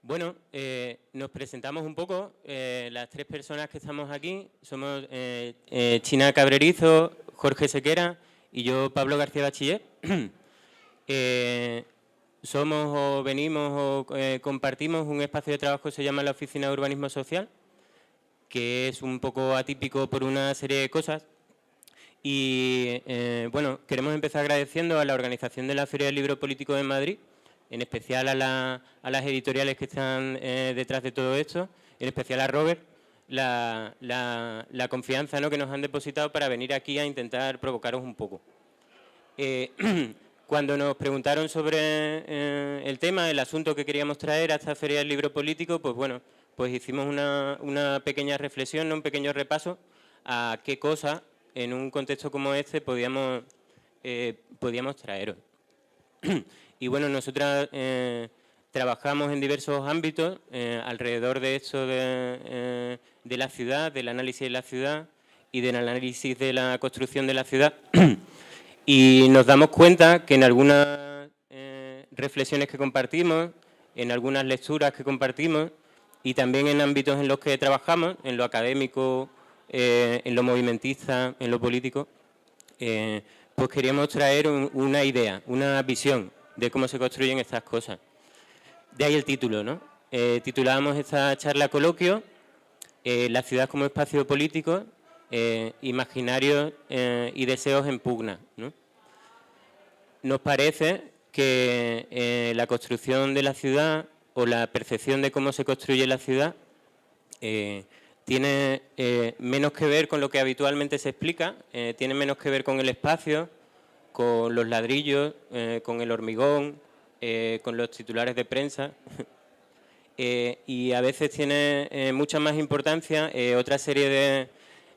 Bueno, nos presentamos un poco. Las tres personas que estamos aquí somos China Cabrerizo, Jorge Sequera y yo, Pablo García Bachiller. Somos o venimos o compartimos un espacio de trabajo que se llama la Oficina de Urbanismo Social, que es un poco atípico por una serie de cosas. Y bueno, queremos empezar agradeciendo a la organización de la Feria del Libro Político de Madrid, en especial a las editoriales que están detrás de todo esto, en especial a Robert, la confianza, ¿no?, que nos han depositado para venir aquí a intentar provocaros un poco. Cuando nos preguntaron sobre el tema, el asunto que queríamos traer a esta Feria del Libro Político, pues bueno, pues hicimos una pequeña reflexión, ¿no?, un pequeño repaso a qué cosas en un contexto como este podíamos traeros. Y bueno, nosotras trabajamos en diversos ámbitos alrededor de esto de la ciudad, del análisis de la ciudad y del análisis de la construcción de la ciudad. Y nos damos cuenta que en algunas reflexiones que compartimos, en algunas lecturas que compartimos y también en ámbitos en los que trabajamos, en lo académico, en lo movimentista, en lo político, pues queríamos traer una idea, una visión de cómo se construyen estas cosas. De ahí el título, ¿no? Titulábamos esta charla coloquio La ciudad como espacio político, imaginarios y deseos en pugna, ¿no? Nos parece que la construcción de la ciudad o la percepción de cómo se construye la ciudad tiene menos que ver con lo que habitualmente se explica, tiene menos que ver con el espacio, con los ladrillos, con el hormigón, con los titulares de prensa y a veces tiene mucha más importancia otra serie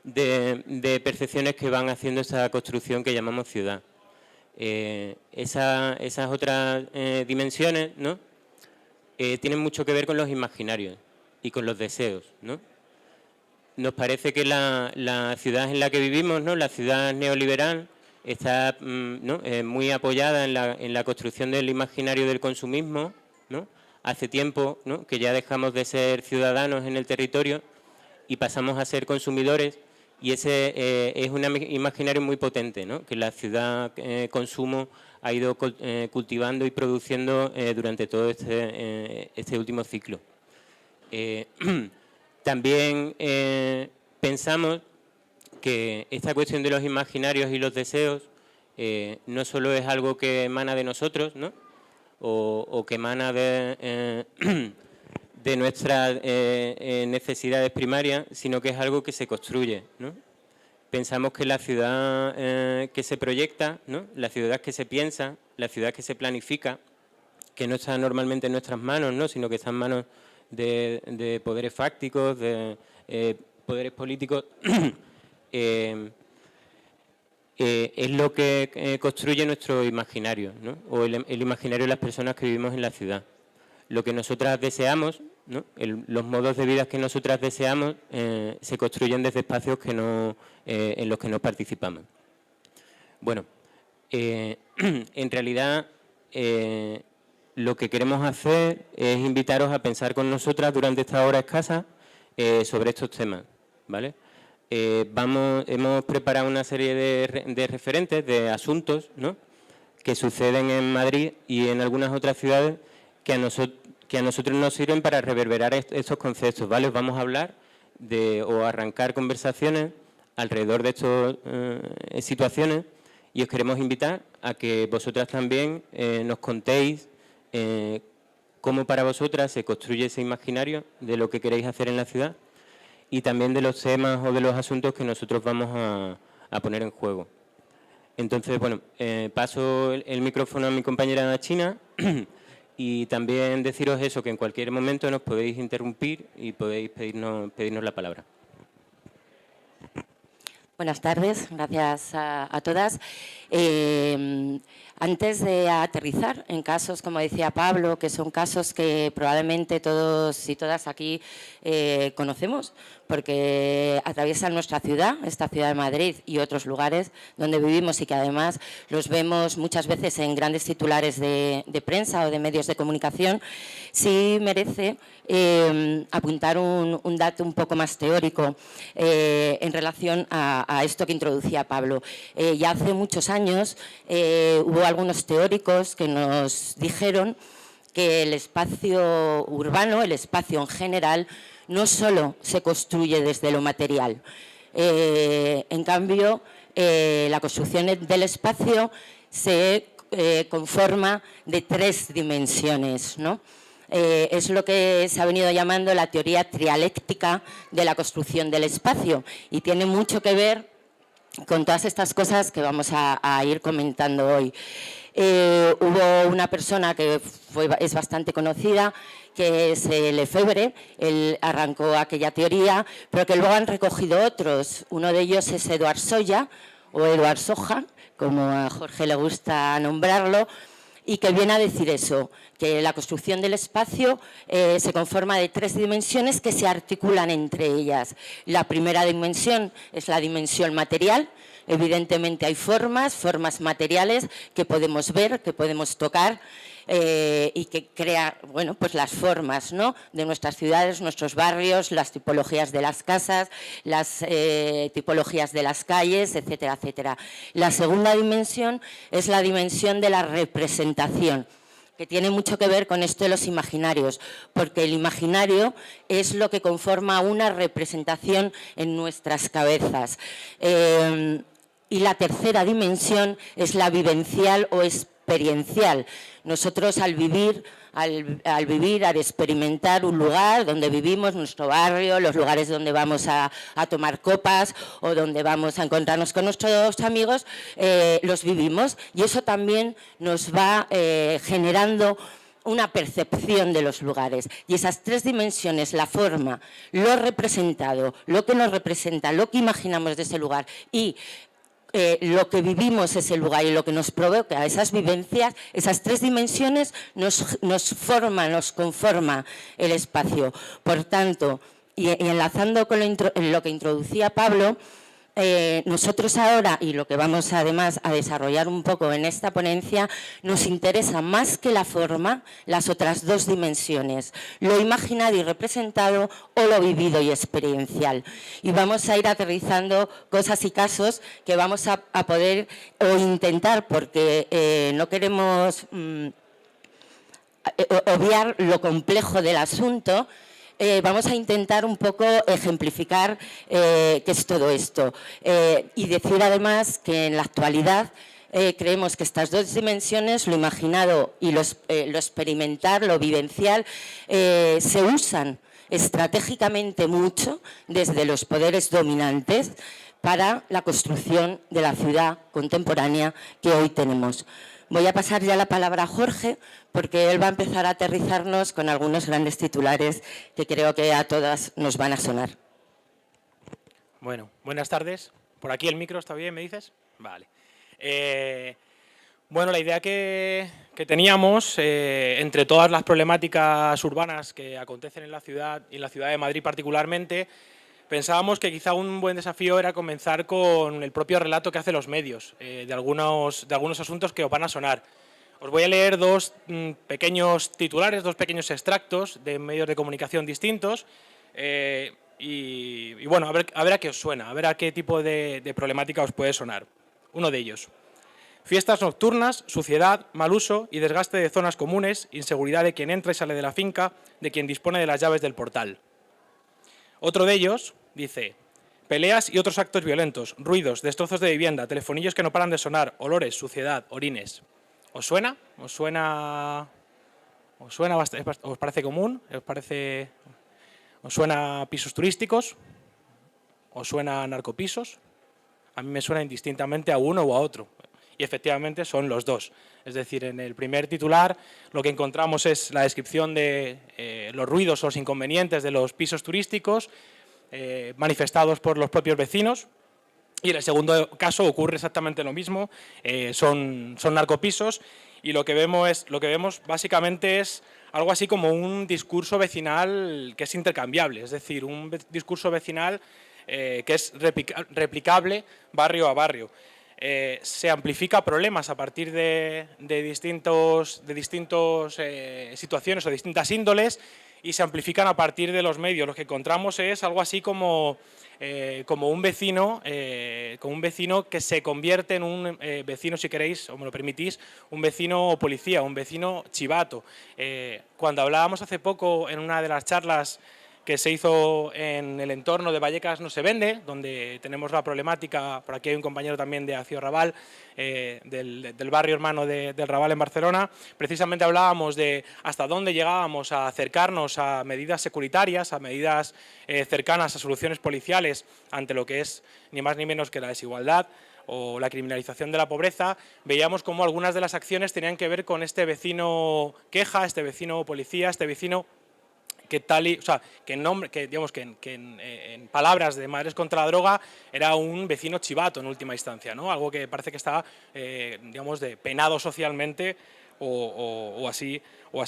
de percepciones que van haciendo esa construcción que llamamos ciudad. Esas otras dimensiones, ¿no?, tienen mucho que ver con los imaginarios y con los deseos, ¿no? Nos parece que la ciudad en la que vivimos, ¿no?, la ciudad neoliberal, está ¿no?, muy apoyada en la construcción del imaginario del consumismo, ¿no? Hace tiempo, ¿no?, que ya dejamos de ser ciudadanos en el territorio y pasamos a ser consumidores, y ese es un imaginario muy potente, ¿no?, que la ciudad consumo ha ido cultivando y produciendo durante todo este último ciclo. También pensamos que esta cuestión de los imaginarios y los deseos no solo es algo que emana de nosotros, ¿no?, o que emana de nuestras necesidades primarias, sino que es algo que se construye, ¿no? Pensamos que la ciudad que se proyecta, ¿no?, la ciudad que se piensa, la ciudad que se planifica, que no está normalmente en nuestras manos, ¿no?, sino que está en manos de poderes fácticos, de poderes políticos, es lo que construye nuestro imaginario, ¿no?, o el imaginario de las personas que vivimos en la ciudad. Lo que nosotras deseamos, ¿no?, los modos de vida que nosotras deseamos se construyen desde espacios que en los que no participamos. Bueno, en realidad lo que queremos hacer es invitaros a pensar con nosotras durante esta hora escasa sobre estos temas, ¿vale? Hemos preparado una serie de referentes, de asuntos, ¿no?, que suceden en Madrid y en algunas otras ciudades que a nosotros nos sirven para reverberar estos conceptos, ¿vale? Os vamos a hablar o arrancar conversaciones alrededor de estas situaciones, y os queremos invitar a que vosotras también nos contéis cómo para vosotras se construye ese imaginario de lo que queréis hacer en la ciudad y también de los temas o de los asuntos que nosotros vamos a poner en juego. Entonces, bueno, paso el micrófono a mi compañera China y también deciros eso, que en cualquier momento nos podéis interrumpir y podéis pedirnos la palabra. Buenas tardes, gracias a todas. Antes de aterrizar en casos, como decía Pablo, que son casos que probablemente todos y todas aquí conocemos, porque atraviesan nuestra ciudad, esta ciudad de Madrid y otros lugares donde vivimos y que además los vemos muchas veces en grandes titulares de prensa o de medios de comunicación, sí merece apuntar un dato un poco más teórico en relación a esto que introducía Pablo. Ya hace muchos años hubo algunos teóricos que nos dijeron que el espacio urbano, el espacio en general, no solo se construye desde lo material. En cambio, la construcción del espacio se conforma de 3 dimensiones, ¿no? Es lo que se ha venido llamando la teoría trialéctica de la construcción del espacio y tiene mucho que ver con todas estas cosas que vamos a ir comentando hoy. Hubo una persona que es bastante conocida, que es Lefebvre. Él arrancó aquella teoría, pero que luego han recogido otros. Uno de ellos es Eduard Soja, o Eduard Soja, como a Jorge le gusta nombrarlo, y que viene a decir eso, que la construcción del espacio se conforma de 3 dimensiones que se articulan entre ellas. La primera dimensión es la dimensión material. Evidentemente hay formas materiales que podemos ver, que podemos tocar y que crea, bueno, pues las formas, ¿no?, de nuestras ciudades, nuestros barrios, las tipologías de las casas, las tipologías de las calles, etcétera, etcétera. La segunda dimensión es la dimensión de la representación, que tiene mucho que ver con esto de los imaginarios, porque el imaginario es lo que conforma una representación en nuestras cabezas. Y la tercera dimensión es la vivencial o experiencial. Nosotros al vivir, al experimentar un lugar donde vivimos, nuestro barrio, los lugares donde vamos a tomar copas o donde vamos a encontrarnos con nuestros amigos, los vivimos y eso también nos va generando una percepción de los lugares. Y esas 3 dimensiones, la forma, lo representado, lo que nos representa, lo que imaginamos de ese lugar y lo que vivimos ese lugar y lo que nos provoca esas vivencias, esas 3 dimensiones nos forman, nos conforma el espacio. Por tanto, y enlazando con lo que introducía Pablo, nosotros ahora, y lo que vamos además a desarrollar un poco en esta ponencia, nos interesa más que la forma, las otras 2 dimensiones, lo imaginado y representado o lo vivido y experiencial. Y vamos a ir aterrizando cosas y casos que vamos a poder o intentar, porque no queremos obviar lo complejo del asunto. Vamos a intentar un poco ejemplificar qué es todo esto y decir además que en la actualidad creemos que estas 2 dimensiones, lo imaginado y lo experimental, lo vivencial, se usan estratégicamente mucho desde los poderes dominantes para la construcción de la ciudad contemporánea que hoy tenemos. Voy a pasar ya la palabra a Jorge, porque él va a empezar a aterrizarnos con algunos grandes titulares que creo que a todas nos van a sonar. Bueno, buenas tardes. ¿Por aquí el micro está bien, me dices? Vale. Bueno, la idea que teníamos, entre todas las problemáticas urbanas que acontecen en la ciudad, y en la ciudad de Madrid particularmente, pensábamos que quizá un buen desafío era comenzar con el propio relato que hacen los medios de algunos asuntos que os van a sonar. Os voy a leer 2 pequeños titulares, 2 pequeños extractos de medios de comunicación distintos y bueno, a ver a qué os suena, a ver a qué tipo de problemática os puede sonar. Uno de ellos. Fiestas nocturnas, suciedad, mal uso y desgaste de zonas comunes, inseguridad de quien entra y sale de la finca, de quien dispone de las llaves del portal. Otro de ellos dice, peleas y otros actos violentos, ruidos, destrozos de vivienda, telefonillos que no paran de sonar, olores, suciedad, orines. ¿Os suena? ¿Os suena? ¿Os parece común? ¿Os suena a pisos turísticos? ¿Os suena a narcopisos? A mí me suena indistintamente a uno o a otro. Y efectivamente son los 2. Es decir, en el primer titular lo que encontramos es la descripción de los ruidos o los inconvenientes de los pisos turísticos manifestados por los propios vecinos. Y en el segundo caso ocurre exactamente lo mismo, son narcopisos, y lo que vemos básicamente es algo así como un discurso vecinal que es intercambiable, es decir, un discurso vecinal que es replicable barrio a barrio. Se amplifica problemas a partir de distintas situaciones o distintas índoles, y se amplifican a partir de los medios. Lo que encontramos es algo así como un vecino que se convierte en un vecino, si queréis, o me lo permitís, un vecino policía, un vecino chivato. Cuando hablábamos hace poco en una de las charlas que se hizo en el entorno de Vallecas no se vende, donde tenemos la problemática, por aquí hay un compañero también de Acció Raval, del barrio hermano del Raval en Barcelona. Precisamente hablábamos de hasta dónde llegábamos a acercarnos a medidas securitarias, a medidas cercanas a soluciones policiales ante lo que es ni más ni menos que la desigualdad o la criminalización de la pobreza. Veíamos cómo algunas de las acciones tenían que ver con este vecino queja, este vecino policía, este vecino que en palabras de Madres contra la Droga era un vecino chivato en última instancia, ¿no? Algo que parece que está penado socialmente o así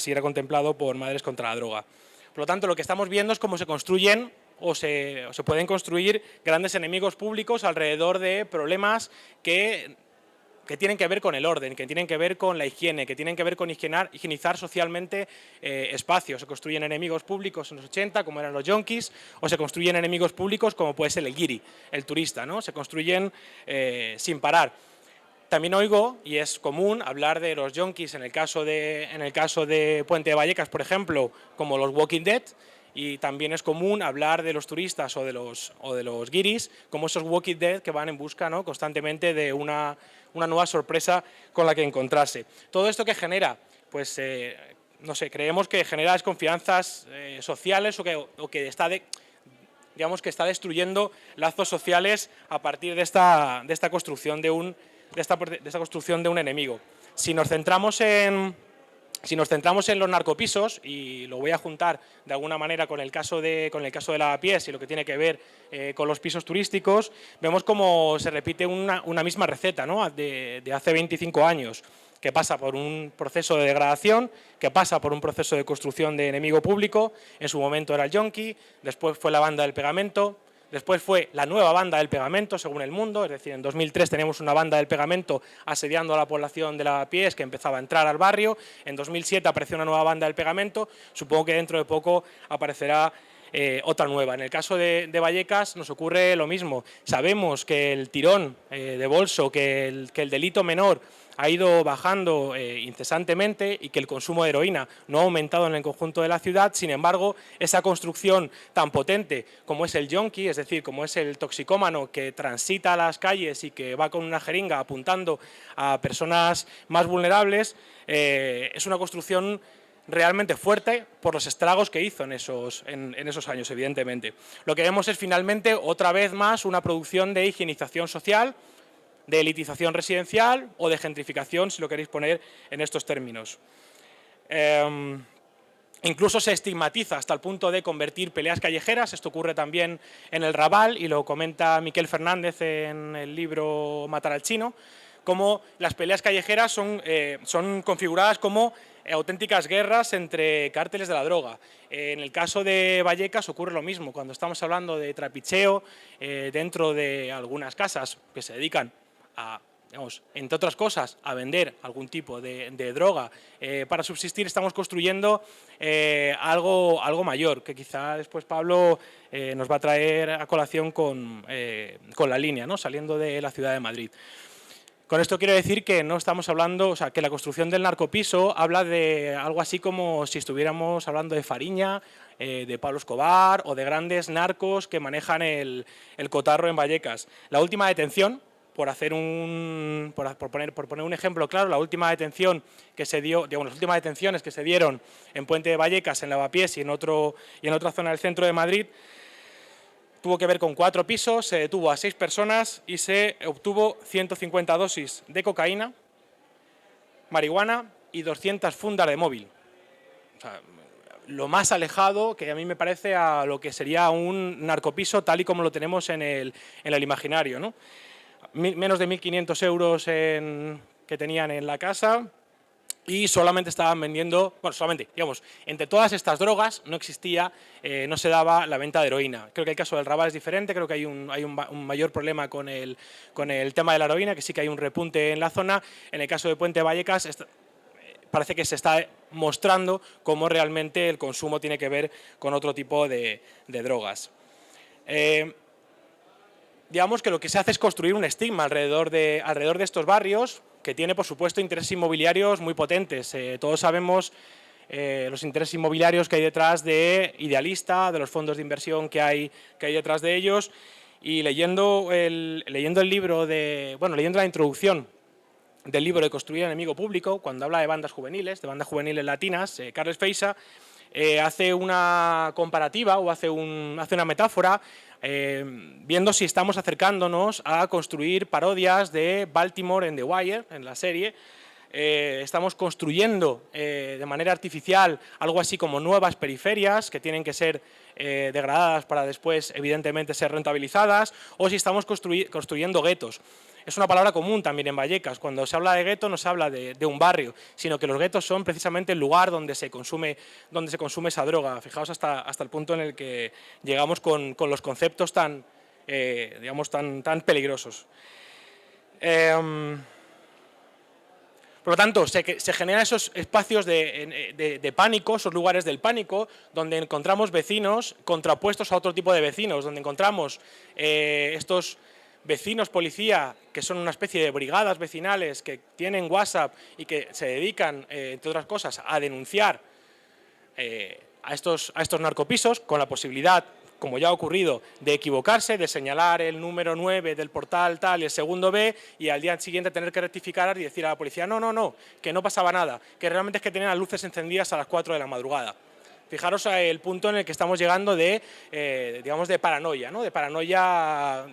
era contemplado por Madres contra la Droga. Por lo tanto, lo que estamos viendo es cómo se construyen o se pueden construir grandes enemigos públicos alrededor de problemas que tienen que ver con el orden, que tienen que ver con la higiene, que tienen que ver con higienizar socialmente espacios. Se construyen enemigos públicos en los 80, como eran los yonkis, o se construyen enemigos públicos como puede ser el guiri, el turista, ¿no? Se construyen sin parar. También oigo, y es común, hablar de los yonkis en el caso de Puente de Vallecas, por ejemplo, como los Walking Dead, y también es común hablar de los turistas o de los guiris como esos Walking Dead que van en busca, ¿no?, constantemente de una nueva sorpresa con la que encontrarse. Todo esto que genera, pues, no sé, creemos que genera desconfianzas sociales o que está destruyendo lazos sociales a partir de esta construcción de un enemigo. Si nos centramos en los narcopisos, y lo voy a juntar de alguna manera con el caso de Lavapiés y lo que tiene que ver con los pisos turísticos, vemos cómo se repite una misma receta, ¿no?, de hace 25 años, que pasa por un proceso de degradación, que pasa por un proceso de construcción de enemigo público. En su momento era el yonki, después fue la banda del pegamento, después fue la nueva banda del pegamento, según El Mundo, es decir, en 2003 teníamos una banda del pegamento asediando a la población de Lavapiés que empezaba a entrar al barrio. En 2007 apareció una nueva banda del pegamento, supongo que dentro de poco aparecerá otra nueva. En el caso de Vallecas nos ocurre lo mismo. Sabemos que el tirón de bolso, que el delito menor ha ido bajando incesantemente y que el consumo de heroína no ha aumentado en el conjunto de la ciudad. Sin embargo, esa construcción tan potente como es el yonki, es decir, como es el toxicómano que transita a las calles y que va con una jeringa apuntando a personas más vulnerables, es una construcción realmente fuerte por los estragos que hizo en esos años, evidentemente. Lo que vemos es finalmente, otra vez más, una producción de higienización social, de elitización residencial o de gentrificación, si lo queréis poner en estos términos. Incluso se estigmatiza hasta el punto de convertir peleas callejeras. Esto ocurre también en el Raval y lo comenta Miquel Fernández en el libro Matar al chino, como las peleas callejeras son configuradas como auténticas guerras entre cárteles de la droga. En el caso de Vallecas ocurre lo mismo. Cuando estamos hablando de trapicheo dentro de algunas casas que se dedican a, entre otras cosas, a vender algún tipo de droga para subsistir, estamos construyendo algo mayor, que quizá después Pablo nos va a traer a colación con la línea, ¿no?, saliendo de la ciudad de Madrid. Con esto quiero decir que no estamos hablando, o sea, que la construcción del narcopiso habla de algo así como si estuviéramos hablando de Fariña, de Pablo Escobar o de grandes narcos que manejan el cotarro en Vallecas. La última detención, por poner un ejemplo claro, la última detención que se dio, las últimas detenciones que se dieron en Puente de Vallecas, en Lavapiés y en otra zona del centro de Madrid, tuvo que ver con 4 pisos, se detuvo a 6 personas y se obtuvo 150 dosis de cocaína, marihuana y 200 fundas de móvil. O sea, lo más alejado que a mí me parece a lo que sería un narcopiso tal y como lo tenemos en el imaginario, ¿no? Menos de 1.500 euros que tenían en la casa y solamente estaban vendiendo, bueno, solamente, digamos, entre todas estas drogas no existía, no se daba la venta de heroína. Creo que el caso del Raval es diferente, creo que hay un mayor problema con el tema de la heroína, que sí que hay un repunte en la zona. En el caso de Puente de Vallecas parece que se está mostrando cómo realmente el consumo tiene que ver con otro tipo de drogas. Digamos que lo que se hace es construir un estigma alrededor de estos barrios, que tiene, por supuesto, intereses inmobiliarios muy potentes. Todos sabemos los intereses inmobiliarios que hay detrás de Idealista, de los fondos de inversión que hay detrás de ellos, y leyendo el libro leyendo la introducción del libro de Construir enemigo público, cuando habla de bandas juveniles latinas, Carles Feixa hace una comparativa o hace una metáfora viendo si estamos acercándonos a construir parodias de Baltimore en The Wire, en la serie. Estamos construyendo de manera artificial algo así como nuevas periferias que tienen que ser degradadas para después, evidentemente, ser rentabilizadas, o si estamos construyendo guetos. Es una palabra común también en Vallecas. Cuando se habla de gueto no se habla de un barrio, sino que los guetos son precisamente el lugar donde se consume esa droga. Fijaos hasta el punto en el que llegamos con los conceptos tan peligrosos. Por lo tanto, se generan esos espacios de pánico, esos lugares del pánico, donde encontramos vecinos contrapuestos a otro tipo de vecinos, donde encontramos estos vecinos policía, que son una especie de brigadas vecinales que tienen WhatsApp y que se dedican, entre otras cosas, a denunciar a estos narcopisos, con la posibilidad, como ya ha ocurrido, de equivocarse, de señalar el número 9 del portal tal y el segundo B, y al día siguiente tener que rectificar y decir a la policía no, que no pasaba nada, que realmente es que tenían las luces encendidas a las 4 de la madrugada. Fijaros el punto en el que estamos llegando de paranoia, ¿no? De paranoia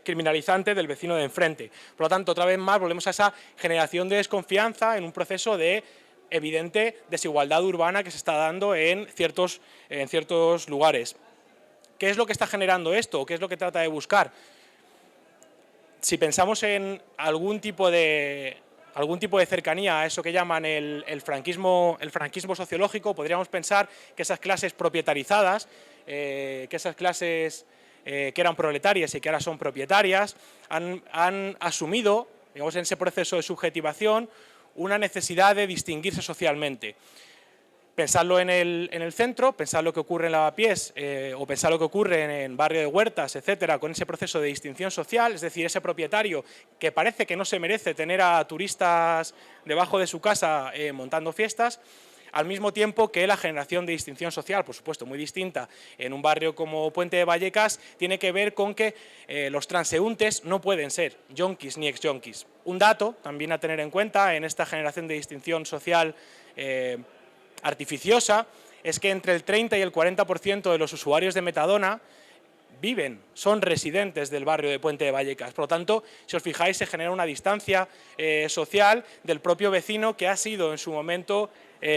criminalizante del vecino de enfrente. Por lo tanto, otra vez más volvemos a esa generación de desconfianza en un proceso de evidente desigualdad urbana que se está dando en ciertos lugares. ¿Qué es lo que está generando esto? ¿Qué es lo que trata de buscar? Si pensamos en algún tipo de cercanía a eso que llaman el franquismo sociológico, podríamos pensar que esas clases propietarizadas, que esas clases que eran proletarias y que ahora son propietarias, han asumido, digamos, en ese proceso de subjetivación, una necesidad de distinguirse socialmente. Pensadlo en el centro, pensad lo que ocurre en Lavapiés o pensad lo que ocurre en el barrio de Huertas, etcétera, con ese proceso de distinción social, es decir, ese propietario que parece que no se merece tener a turistas debajo de su casa montando fiestas, al mismo tiempo que la generación de distinción social, por supuesto muy distinta, en un barrio como Puente de Vallecas, tiene que ver con que los transeúntes no pueden ser yonkis ni ex-yonkis. Un dato también a tener en cuenta en esta generación de distinción social artificiosa es que entre el 30 y el 40% de los usuarios de metadona son residentes del barrio de Puente de Vallecas. Por lo tanto, si os fijáis, se genera una distancia social del propio vecino que ha sido en su momento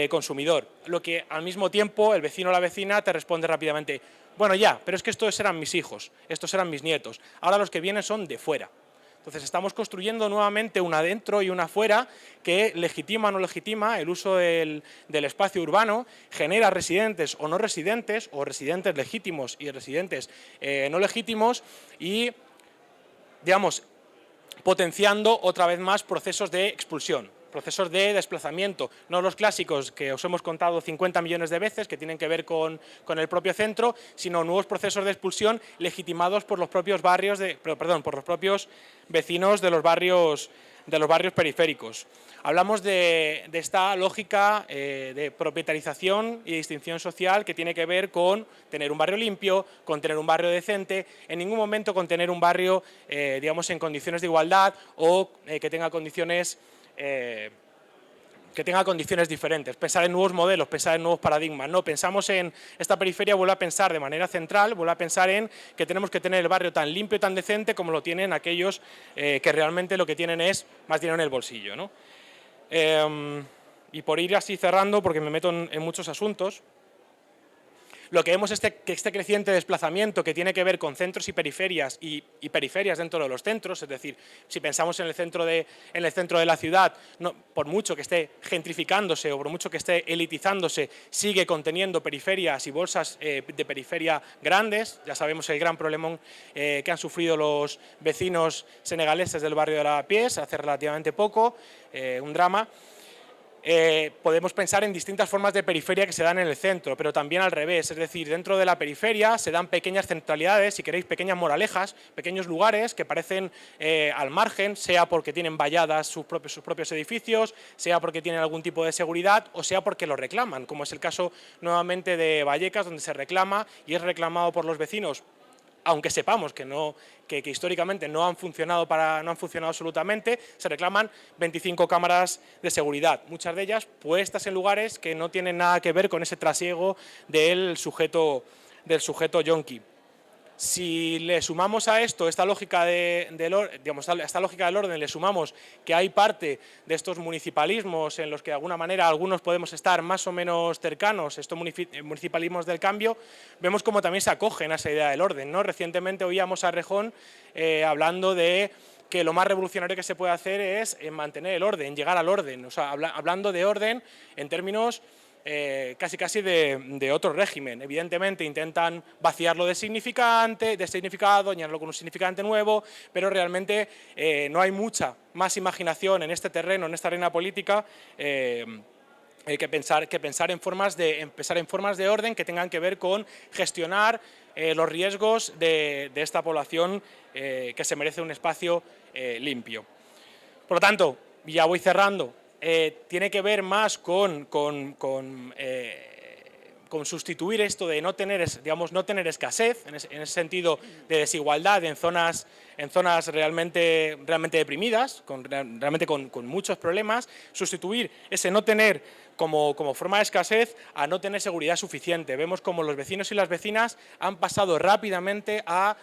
consumidor. Lo que al mismo tiempo el vecino o la vecina te responde rápidamente: bueno, ya, pero es que estos eran mis hijos, estos eran mis nietos, ahora los que vienen son de fuera. Entonces estamos construyendo nuevamente una dentro y una afuera que legitima o no legitima el uso del espacio urbano, genera residentes o no residentes, o residentes legítimos y residentes no legítimos, y, digamos, potenciando otra vez más procesos de expulsión, procesos de desplazamiento, no los clásicos que os hemos contado 50 millones de veces, que tienen que ver con el propio centro, sino nuevos procesos de expulsión legitimados por los propios por los propios vecinos de los barrios periféricos. Hablamos de esta lógica de propietarización y distinción social que tiene que ver con tener un barrio limpio, con tener un barrio decente, en ningún momento con tener un barrio, digamos, en condiciones de igualdad o que tenga condiciones diferentes, pensar en nuevos modelos, pensar en nuevos paradigmas. No, pensamos en esta periferia, vuelve a pensar de manera central, vuelve a pensar en que tenemos que tener el barrio tan limpio y tan decente como lo tienen aquellos que realmente lo que tienen es más dinero en el bolsillo, ¿no? Y por ir así cerrando, porque me meto en muchos asuntos, Lo que vemos es que este creciente desplazamiento que tiene que ver con centros y periferias dentro de los centros, es decir, si pensamos en el centro de la ciudad, por mucho que esté gentrificándose o por mucho que esté elitizándose, sigue conteniendo periferias y bolsas de periferia grandes. Ya sabemos el gran problemón que han sufrido los vecinos senegaleses del barrio de Lavapiés hace relativamente poco, un drama. Podemos pensar en distintas formas de periferia que se dan en el centro, pero también al revés, es decir, dentro de la periferia se dan pequeñas centralidades, si queréis pequeñas moralejas, pequeños lugares que parecen al margen, sea porque tienen valladas sus propios edificios, sea porque tienen algún tipo de seguridad o sea porque lo reclaman, como es el caso nuevamente de Vallecas, donde se reclama y es reclamado por los vecinos, aunque sepamos que históricamente no han funcionado absolutamente, se reclaman 25 cámaras de seguridad, muchas de ellas puestas en lugares que no tienen nada que ver con ese trasiego del sujeto yonki. Si le sumamos a esto esta lógica del orden, le sumamos que hay parte de estos municipalismos en los que de alguna manera algunos podemos estar más o menos cercanos, estos municipalismos del cambio, vemos cómo también se acogen a esa idea del orden, ¿no? Recientemente oíamos a Rejón hablando de que lo más revolucionario que se puede hacer es mantener el orden, llegar al orden, o sea, hablando de orden en términos casi de otro régimen. Evidentemente intentan vaciarlo de significado, añadirlo con un significante nuevo, pero realmente no hay mucha más imaginación en este terreno, en esta arena política, que pensar en formas de orden que tengan que ver con gestionar los riesgos de esta población que se merece un espacio limpio. Por lo tanto, ya voy cerrando. Tiene que ver más con sustituir esto de no tener escasez, en ese sentido de desigualdad en zonas realmente deprimidas, realmente con muchos problemas, sustituir ese no tener como forma de escasez a no tener seguridad suficiente. Vemos como los vecinos y las vecinas han pasado rápidamente a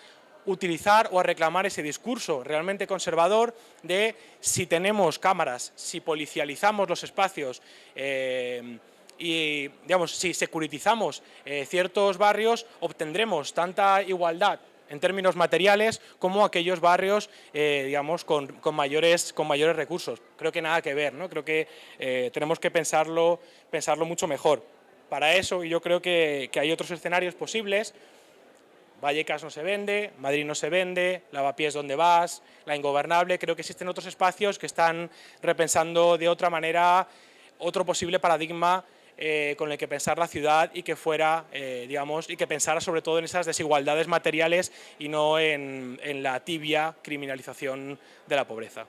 utilizar o a reclamar ese discurso realmente conservador de si tenemos cámaras, si policializamos los espacios y si securitizamos ciertos barrios, obtendremos tanta igualdad en términos materiales como aquellos barrios con mayores recursos. Creo que nada que ver, ¿no? Creo que tenemos que pensarlo mucho mejor. Para eso yo creo que hay otros escenarios posibles. Vallecas no se vende, Madrid no se vende, Lavapiés donde vas, La Ingobernable. Creo que existen otros espacios que están repensando de otra manera otro posible paradigma con el que pensar la ciudad y que fuera, y que pensara sobre todo en esas desigualdades materiales y no en la tibia criminalización de la pobreza.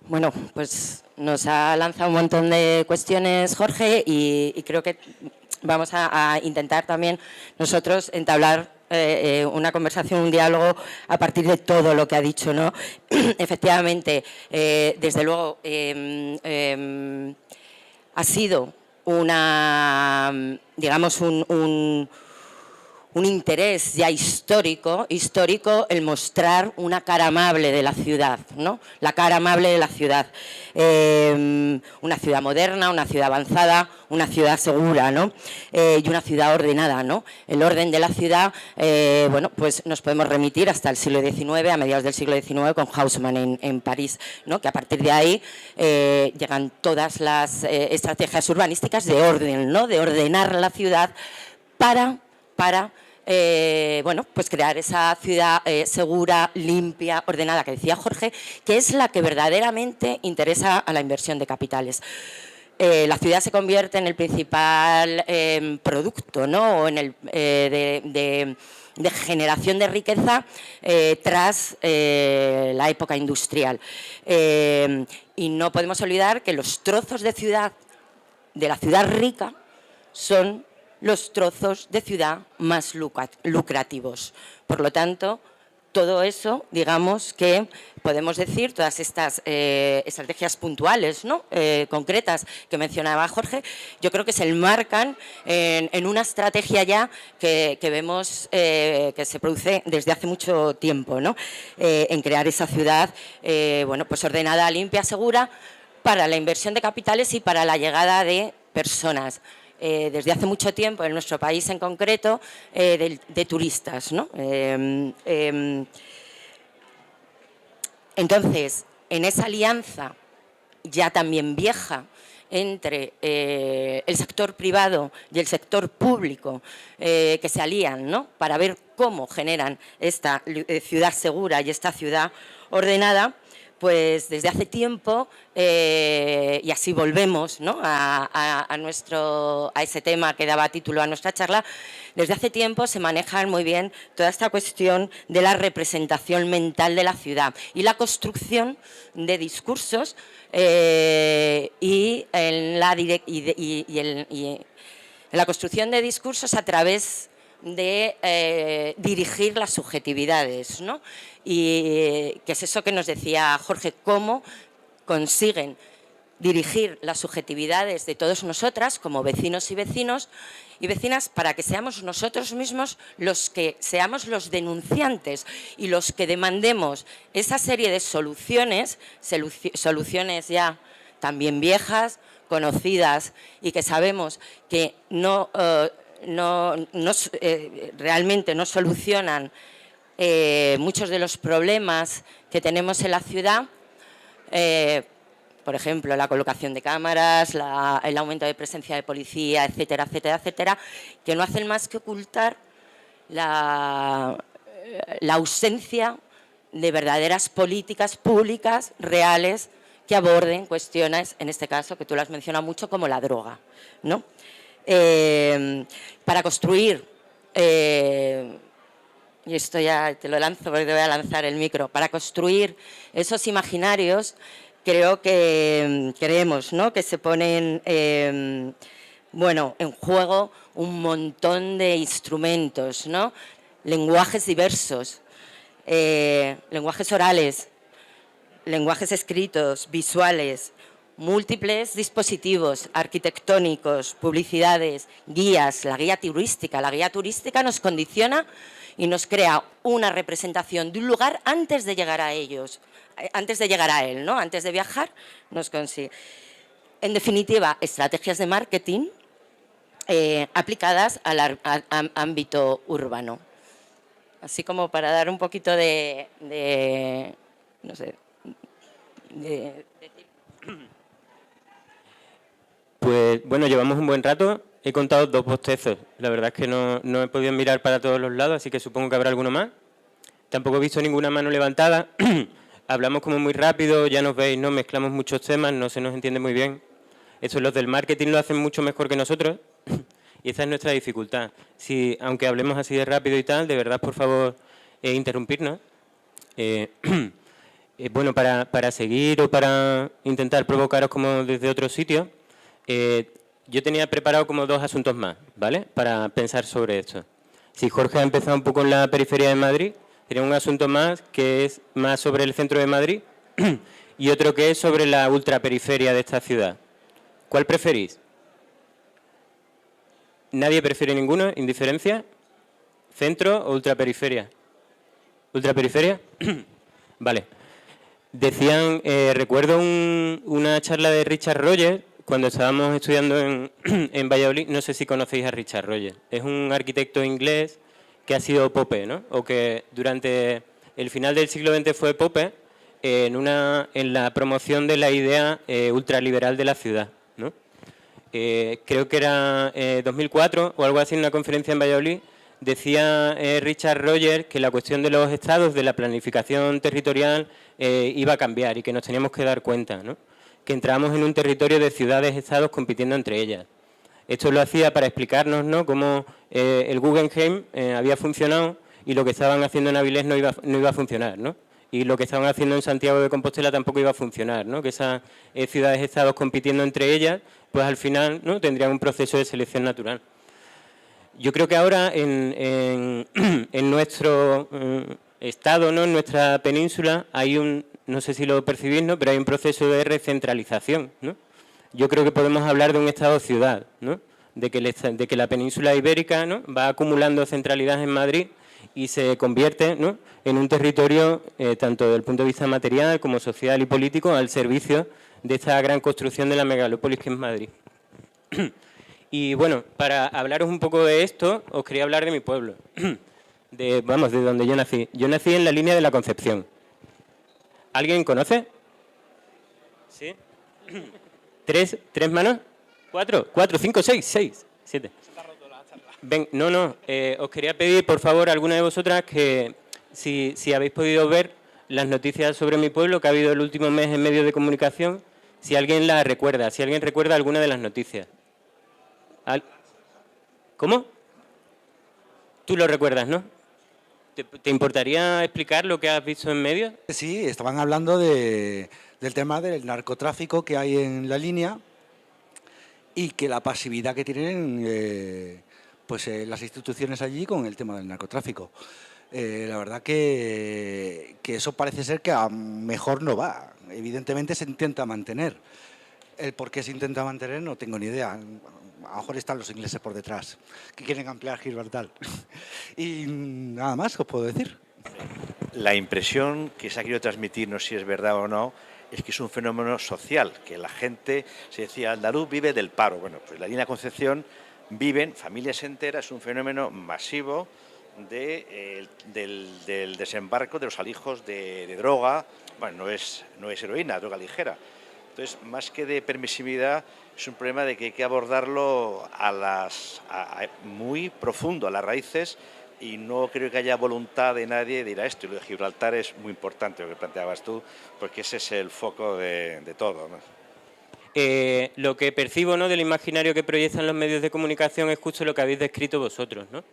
Bueno, pues nos ha lanzado un montón de cuestiones, Jorge, y creo que vamos a intentar también nosotros entablar una conversación, un diálogo a partir de todo lo que ha dicho, ¿no? Efectivamente, desde luego, ha sido un interés ya histórico el mostrar una cara amable de la ciudad, ¿no? La cara amable de la ciudad. Una ciudad moderna, una ciudad avanzada, una ciudad segura, ¿no? Y una ciudad ordenada, ¿no? El orden de la ciudad, pues nos podemos remitir hasta el siglo XIX, a mediados del siglo XIX, con Haussmann en París, ¿no? Que a partir de ahí llegan todas las estrategias urbanísticas de orden, ¿no? De ordenar la ciudad para pues crear esa ciudad segura, limpia, ordenada, que decía Jorge, que es la que verdaderamente interesa a la inversión de capitales. La ciudad se convierte en el principal producto, ¿no? O en el de generación de riqueza tras la época industrial. Y no podemos olvidar que los trozos de la ciudad rica son los trozos de ciudad más lucrativos. Por lo tanto, todo eso, digamos que podemos decir, todas estas estrategias puntuales, ¿no? Concretas que mencionaba Jorge, yo creo que se enmarcan en una estrategia ya que vemos que se produce desde hace mucho tiempo, ¿no? En crear esa ciudad pues ordenada, limpia, segura, para la inversión de capitales y para la llegada de personas, desde hace mucho tiempo, en nuestro país en concreto, de turistas, ¿no? Entonces, en esa alianza ya también vieja entre el sector privado y el sector público que se alían, ¿no?, para ver cómo generan esta ciudad segura y esta ciudad ordenada, pues desde hace tiempo, y así volvemos, ¿no?, a ese tema que daba título a nuestra charla, desde hace tiempo se maneja muy bien toda esta cuestión de la representación mental de la ciudad y la construcción de discursos y la construcción de discursos a través de dirigir las subjetividades, ¿no? Y que es eso que nos decía Jorge, cómo consiguen dirigir las subjetividades de todos nosotras como vecinos y vecinas para que seamos nosotros mismos los que seamos los denunciantes y los que demandemos esa serie de soluciones ya también viejas, conocidas y que sabemos que realmente no solucionan muchos de los problemas que tenemos en la ciudad, por ejemplo, la colocación de cámaras, el aumento de presencia de policía, etcétera, etcétera, etcétera, que no hacen más que ocultar la ausencia de verdaderas políticas públicas reales que aborden cuestiones, en este caso, que tú lo has mencionado mucho, como la droga, ¿no? Para construir, y esto ya te lo lanzo porque te voy a lanzar el micro, para construir esos imaginarios creemos, ¿no?, que se ponen en juego un montón de instrumentos, ¿no?, lenguajes diversos, lenguajes orales, lenguajes escritos, visuales, múltiples dispositivos arquitectónicos, publicidades, guías, la guía turística. La guía turística nos condiciona y nos crea una representación de un lugar antes de llegar a ellos, antes de llegar a él, ¿no? Antes de viajar, nos consigue. En definitiva, estrategias de marketing aplicadas al ámbito urbano. Así como para dar un poquito no sé, Pues bueno, llevamos un buen rato. He contado 2 bostezos. La verdad es que no he podido mirar para todos los lados, así que supongo que habrá alguno más. Tampoco he visto ninguna mano levantada. Hablamos como muy rápido, ya nos veis, ¿no? Mezclamos muchos temas, no se nos entiende muy bien. Eso los del marketing lo hacen mucho mejor que nosotros y esa es nuestra dificultad. Si, aunque hablemos así de rápido y tal, de verdad, por favor, interrumpirnos. Bueno, para seguir o para intentar provocaros como desde otro sitio, yo tenía preparado como 2 asuntos más, ¿vale?, para pensar sobre esto. Si Jorge ha empezado un poco en la periferia de Madrid, tenía un asunto más que es más sobre el centro de Madrid y otro que es sobre la ultraperiferia de esta ciudad. ¿Cuál preferís? ¿Nadie prefiere ninguno? ¿Indiferencia? ¿Centro o ultraperiferia? ¿Ultraperiferia? Vale. Decían, recuerdo una charla de Richard Rogers cuando estábamos estudiando en Valladolid. No sé si conocéis a Richard Rogers. Es un arquitecto inglés que ha sido pope, ¿no? O que durante el final del siglo XX fue pope en la promoción de la idea ultraliberal de la ciudad, ¿no? Creo que era 2004 o algo así, en una conferencia en Valladolid, decía Richard Rogers que la cuestión de los estados, de la planificación territorial, iba a cambiar y que nos teníamos que dar cuenta, ¿no?, que entrábamos en un territorio de ciudades-estados compitiendo entre ellas. Esto lo hacía para explicarnos, ¿no?, cómo el Guggenheim había funcionado y lo que estaban haciendo en Avilés no iba a funcionar, ¿no? Y lo que estaban haciendo en Santiago de Compostela tampoco iba a funcionar, ¿no? Que esas ciudades-estados compitiendo entre ellas, pues al final, ¿no?, tendrían un proceso de selección natural. Yo creo que ahora en nuestro estado, ¿no?, en nuestra península, hay no sé si lo percibís, ¿no?, pero hay un proceso de recentralización, ¿no? Yo creo que podemos hablar de un estado-ciudad, ¿no?, de que la península ibérica, ¿no?, va acumulando centralidad en Madrid y se convierte, ¿no?, en un territorio, tanto desde el punto de vista material como social y político, al servicio de esta gran construcción de la megalópolis que es Madrid. Y bueno, para hablaros un poco de esto, os quería hablar de mi pueblo, de donde yo nací. Yo nací en la línea de la Concepción. ¿Alguien conoce? ¿Sí? ¿Tres manos? ¿Cuatro, cinco, seis, siete? Ven, no, os quería pedir, por favor, a alguna de vosotras que si habéis podido ver las noticias sobre mi pueblo que ha habido el último mes en medios de comunicación, si alguien las recuerda, si alguien recuerda alguna de las noticias. ¿Cómo? Tú lo recuerdas, ¿no? ¿Te importaría explicar lo que has visto en medios? Sí, estaban hablando del tema del narcotráfico que hay en la línea y que la pasividad que tienen las instituciones allí con el tema del narcotráfico. La verdad que eso parece ser que a mejor no va. Evidentemente se intenta mantener. El por qué se intenta mantener no tengo ni idea. A lo mejor están los ingleses por detrás, que quieren ampliar Gibraltar. Y nada más os puedo decir. La impresión que se ha querido transmitir, no sé si es verdad o no, es que es un fenómeno social, que la gente, se decía, andaluz vive del paro. Bueno, pues la línea Concepción viven familias enteras, es un fenómeno masivo del desembarco de los alijos de droga. Bueno, no es heroína, droga ligera. Entonces, más que de permisividad, es un problema de que hay que abordarlo muy profundo, a las raíces, y no creo que haya voluntad de nadie de ir a esto. Y lo de Gibraltar es muy importante, lo que planteabas tú, porque ese es el foco de todo, ¿no? Lo que percibo, ¿no?, del imaginario que proyectan los medios de comunicación es justo lo que habéis descrito vosotros, ¿no?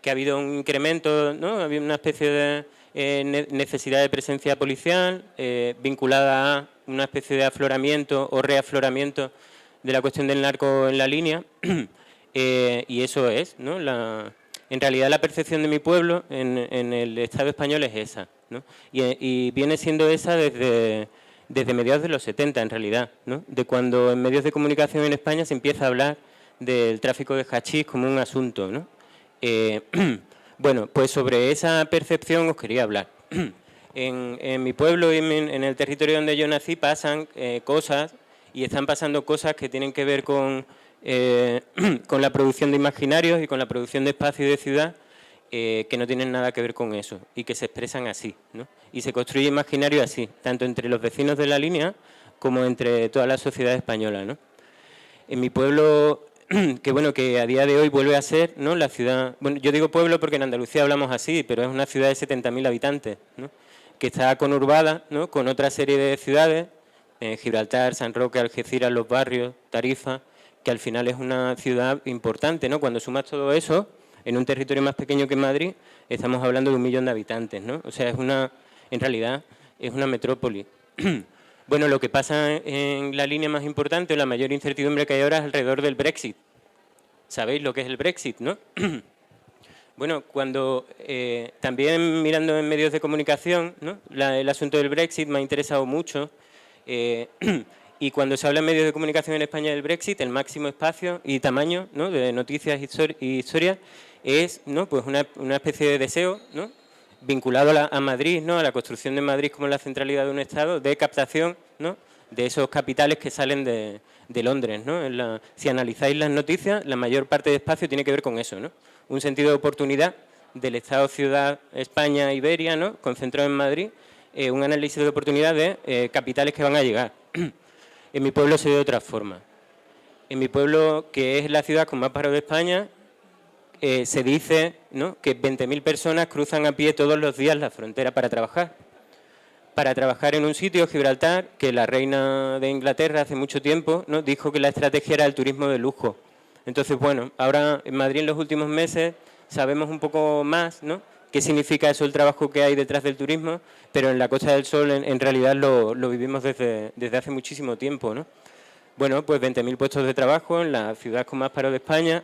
Que ha habido un incremento, ¿no? Ha habido una especie de necesidad de presencia policial vinculada a una especie de afloramiento o reafloramiento de la cuestión del narco en la línea. Y eso es, ¿no? En realidad la percepción de mi pueblo en el Estado español es esa, ¿no? Y viene siendo esa desde mediados de los 70, en realidad, ¿no? De cuando en medios de comunicación en España se empieza a hablar del tráfico de hachís como un asunto, ¿no? Bueno, pues sobre esa percepción os quería hablar. En mi pueblo y en el territorio donde yo nací pasan cosas, y están pasando cosas que tienen que ver con la producción de imaginarios y con la producción de espacio y de ciudad, que no tienen nada que ver con eso y que se expresan así, ¿no? Y se construye imaginario así, tanto entre los vecinos de la línea como entre toda la sociedad española, ¿no? En mi pueblo, que a día de hoy vuelve a ser, ¿no?, la ciudad... Bueno, yo digo pueblo porque en Andalucía hablamos así, pero es una ciudad de 70.000 habitantes, ¿no?, que está conurbada, ¿no?, con otra serie de ciudades, Gibraltar, San Roque, Algeciras, Los Barrios, Tarifa, que al final es una ciudad importante, ¿no? Cuando sumas todo eso, en un territorio más pequeño que Madrid, estamos hablando de 1 millón de habitantes, ¿no? O sea, en realidad es una metrópoli. Bueno, lo que pasa en la línea más importante, o la mayor incertidumbre que hay ahora, es alrededor del Brexit. ¿Sabéis lo que es el Brexit, no? Bueno, cuando también mirando en medios de comunicación, ¿no?, el asunto del Brexit me ha interesado mucho. Y cuando se habla en medios de comunicación en España del Brexit, el máximo espacio y tamaño, ¿no?, de noticias y historias es, ¿no?, pues una especie de deseo, ¿no?, vinculado a Madrid, ¿no?, a la construcción de Madrid como la centralidad de un Estado, de captación, ¿no?, de esos capitales que salen de Londres, ¿no? Si analizáis las noticias, la mayor parte de espacio tiene que ver con eso, ¿no? Un sentido de oportunidad del Estado-Ciudad España-Iberia, ¿no?, concentrado en Madrid, un análisis de oportunidad de capitales que van a llegar. En mi pueblo se ve de otra forma. En mi pueblo, que es la ciudad con más paro de España, se dice, ¿no?, que 20.000 personas cruzan a pie todos los días la frontera para trabajar. Para trabajar en un sitio, Gibraltar, que la reina de Inglaterra hace mucho tiempo, ¿no?, dijo que la estrategia era el turismo de lujo. Entonces, bueno, ahora en Madrid en los últimos meses sabemos un poco más, ¿no?, qué significa eso, el trabajo que hay detrás del turismo, pero en la Costa del Sol en realidad lo vivimos desde hace muchísimo tiempo, ¿no? Bueno, pues 20.000 puestos de trabajo en la ciudad con más paro de España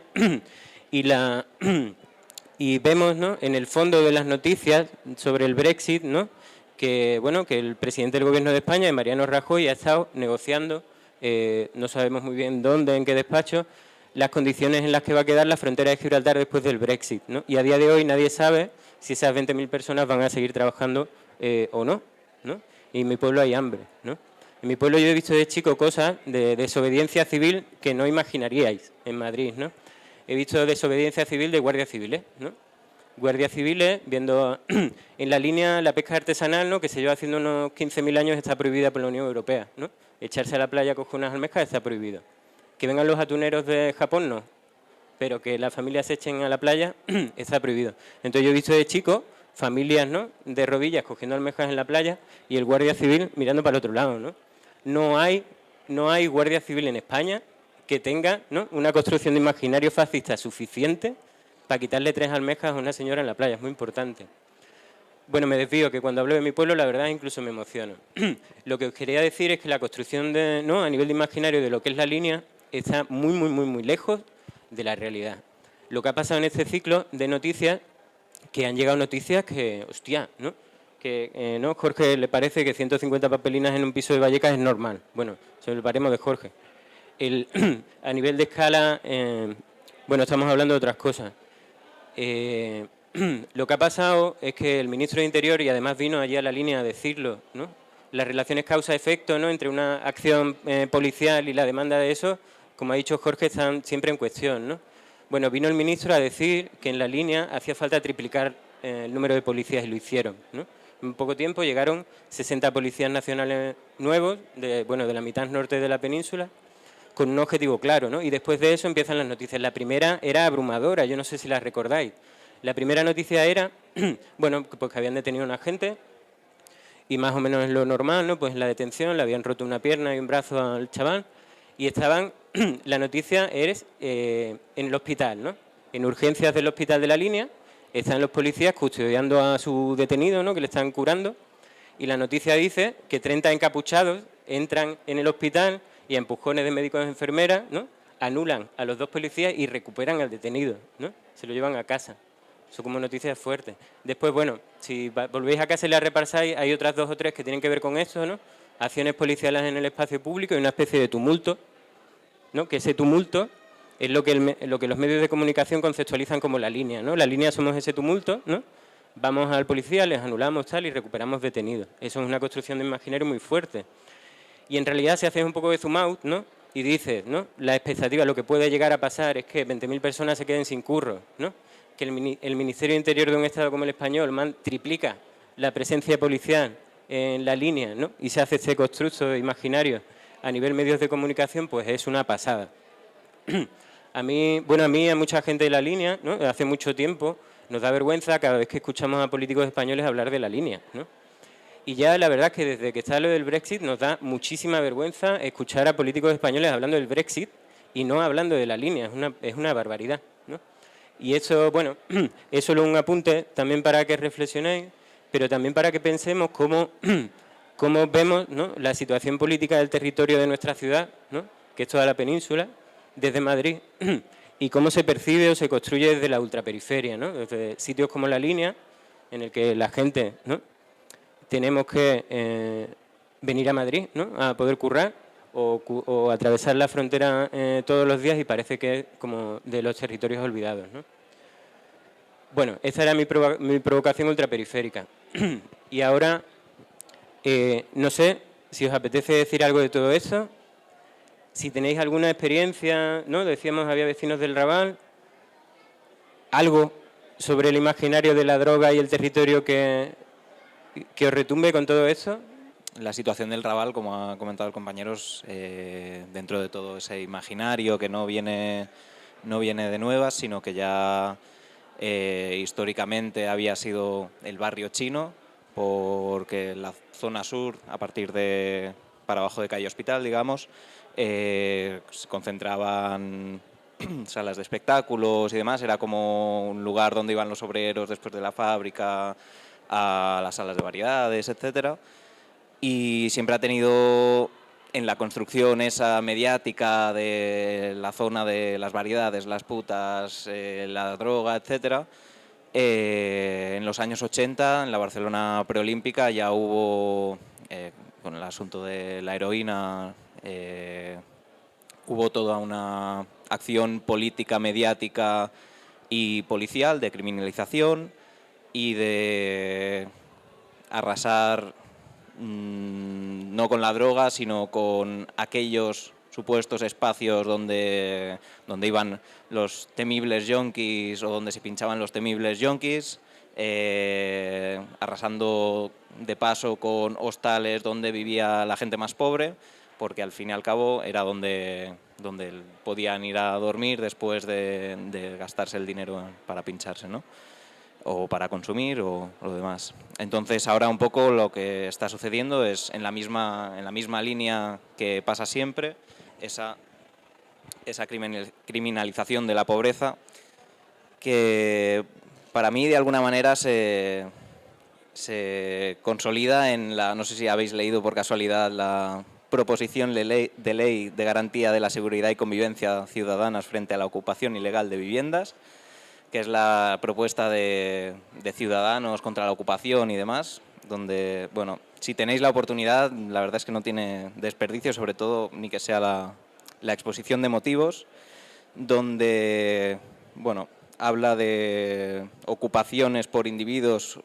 y vemos, ¿no?, en el fondo de las noticias sobre el Brexit, ¿no?, que el presidente del Gobierno de España, Mariano Rajoy, ha estado negociando, no sabemos muy bien dónde, en qué despacho, las condiciones en las que va a quedar la frontera de Gibraltar después del Brexit, ¿no? Y a día de hoy nadie sabe si esas 20.000 personas van a seguir trabajando o no, ¿no? Y en mi pueblo hay hambre, ¿no? En mi pueblo yo he visto de chico cosas de desobediencia civil que no imaginaríais en Madrid, ¿no? He visto desobediencia civil de guardias civiles, ¿no? Guardias civiles viendo en la línea la pesca artesanal, ¿no? Que se lleva haciendo unos 15.000 años, está prohibida por la Unión Europea, ¿no? Echarse a la playa a coger unas almejas está prohibido. Que vengan los atuneros de Japón, no. Pero que las familias se echen a la playa está prohibido. Entonces yo he visto de chico familias, ¿no? De rodillas cogiendo almejas en la playa y el guardia civil mirando para el otro lado, ¿no? No hay guardia civil en España que tenga, ¿no? Una construcción de imaginario fascista suficiente para quitarle 3 almejas a una señora en la playa. Es muy importante. Bueno, me desvío, que cuando hablo de mi pueblo, la verdad, incluso me emociono. Lo que os quería decir es que la construcción de, ¿no? A nivel de imaginario de lo que es la línea está muy lejos de la realidad. Lo que ha pasado en este ciclo de noticias, que han llegado noticias que, hostia, ¿no? Que, ¿no? Jorge le parece que 150 papelinas en un piso de Vallecas es normal. Bueno, se lo paremos de Jorge. A nivel de escala, bueno, estamos hablando de otras cosas. Lo que ha pasado es que el ministro de Interior, y además vino allí a la línea a decirlo, ¿no? Las relaciones causa-efecto, ¿no? Entre una acción policial y la demanda de eso, como ha dicho Jorge, están siempre en cuestión, ¿no? Bueno, vino el ministro a decir que en la línea hacía falta triplicar el número de policías y lo hicieron, ¿no? En poco tiempo llegaron 60 policías nacionales nuevos, de la mitad norte de la península, con un objetivo claro, ¿no? Y después de eso empiezan las noticias. La primera era abrumadora, yo no sé si las recordáis. La primera noticia era, bueno, pues que habían detenido a un agente y más o menos es lo normal, ¿no? Pues en la detención le habían roto una pierna y un brazo al chaval y estaban, la noticia es en el hospital, ¿no? En urgencias del hospital de la línea están los policías custodiando a su detenido, ¿no? Que le están curando, y la noticia dice que 30 encapuchados entran en el hospital y a empujones de médicos y enfermeras, ¿no? Anulan a los 2 policías y recuperan al detenido, ¿no? Se lo llevan a casa. Eso como noticia es fuerte. Después, bueno, si volvéis a casa y la repasáis, hay otras 2 o 3 que tienen que ver con esto, ¿no? Acciones policiales en el espacio público y una especie de tumulto, ¿no? Que ese tumulto es lo que los medios de comunicación conceptualizan como la línea, ¿no? La línea somos ese tumulto, ¿no? Vamos al policía, les anulamos tal y recuperamos detenidos. Eso es una construcción de imaginario muy fuerte. Y en realidad, si haces un poco de zoom out, ¿no? Y dices, ¿no? La expectativa, lo que puede llegar a pasar es que 20.000 personas se queden sin curro, ¿no? Que el Ministerio de Interior de un Estado como el español triplica la presencia policial en la línea, ¿no? Y se hace este constructo imaginario a nivel medios de comunicación, pues es una pasada. A mí, a mucha gente de la línea, ¿no? Hace mucho tiempo nos da vergüenza cada vez que escuchamos a políticos españoles hablar de la línea, ¿no? Y ya la verdad es que desde que está lo del Brexit nos da muchísima vergüenza escuchar a políticos españoles hablando del Brexit y no hablando de la línea, es una barbaridad, ¿no? Y eso, bueno, es solo un apunte también para que reflexionéis, pero también para que pensemos cómo vemos, ¿no? La situación política del territorio de nuestra ciudad, ¿no? Que es toda la península, desde Madrid, y cómo se percibe o se construye desde la ultraperiferia, ¿no? Desde sitios como la línea, en el que la gente, ¿no? Tenemos que venir a Madrid, ¿no? A poder currar o atravesar la frontera todos los días y parece que es como de los territorios olvidados, ¿no? Bueno, esa era mi provocación ultraperiférica. Y ahora, no sé si os apetece decir algo de todo eso, si tenéis alguna experiencia, ¿no? Decíamos, había vecinos del Raval, algo sobre el imaginario de la droga y el territorio que os retumbe con todo eso. La situación del Raval, como ha comentado el compañero, dentro de todo ese imaginario que no viene de nuevas, sino que ya históricamente había sido el barrio chino, porque la zona sur, a partir de para abajo de calle Hospital, digamos, se concentraban salas de espectáculos y demás. Era como un lugar donde iban los obreros después de la fábrica a las salas de variedades, etcétera. Y siempre ha tenido en la construcción esa mediática de la zona de las variedades, las putas, la droga, etcétera. En los años 80, en la Barcelona preolímpica, ya hubo, con el asunto de la heroína, hubo toda una acción política, mediática y policial de criminalización y de arrasar no con la droga, sino con aquellos supuestos espacios donde iban los temibles yonkis o donde se pinchaban los temibles yonkis, arrasando de paso con hostales donde vivía la gente más pobre, porque al fin y al cabo era donde podían ir a dormir después de gastarse el dinero para pincharse, ¿no? O para consumir o lo demás. Entonces ahora un poco lo que está sucediendo es en la misma línea que pasa siempre, esa criminalización de la pobreza, que para mí de alguna manera se consolida en no sé si habéis leído por casualidad la proposición de ley de garantía de la seguridad y convivencia ciudadanas frente a la ocupación ilegal de viviendas, que es la propuesta de Ciudadanos contra la ocupación y demás, donde, bueno, si tenéis la oportunidad, la verdad es que no tiene desperdicio, sobre todo ni que sea la exposición de motivos, donde, bueno, habla de ocupaciones por individuos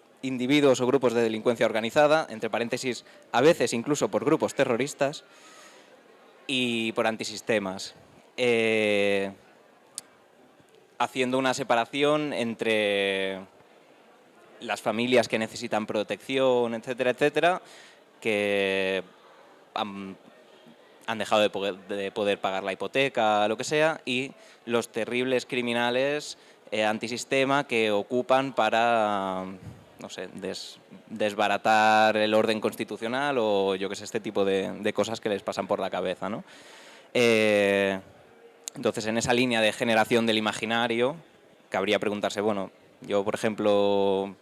o grupos de delincuencia organizada, entre paréntesis, a veces incluso por grupos terroristas y por antisistemas. Haciendo una separación entre las familias que necesitan protección, etcétera, etcétera, que han dejado de poder pagar la hipoteca, lo que sea, y los terribles criminales antisistema que ocupan para, no sé, desbaratar el orden constitucional o yo qué sé, este tipo de cosas que les pasan por la cabeza, ¿no? Entonces, en esa línea de generación del imaginario, cabría preguntarse, bueno, yo, por ejemplo,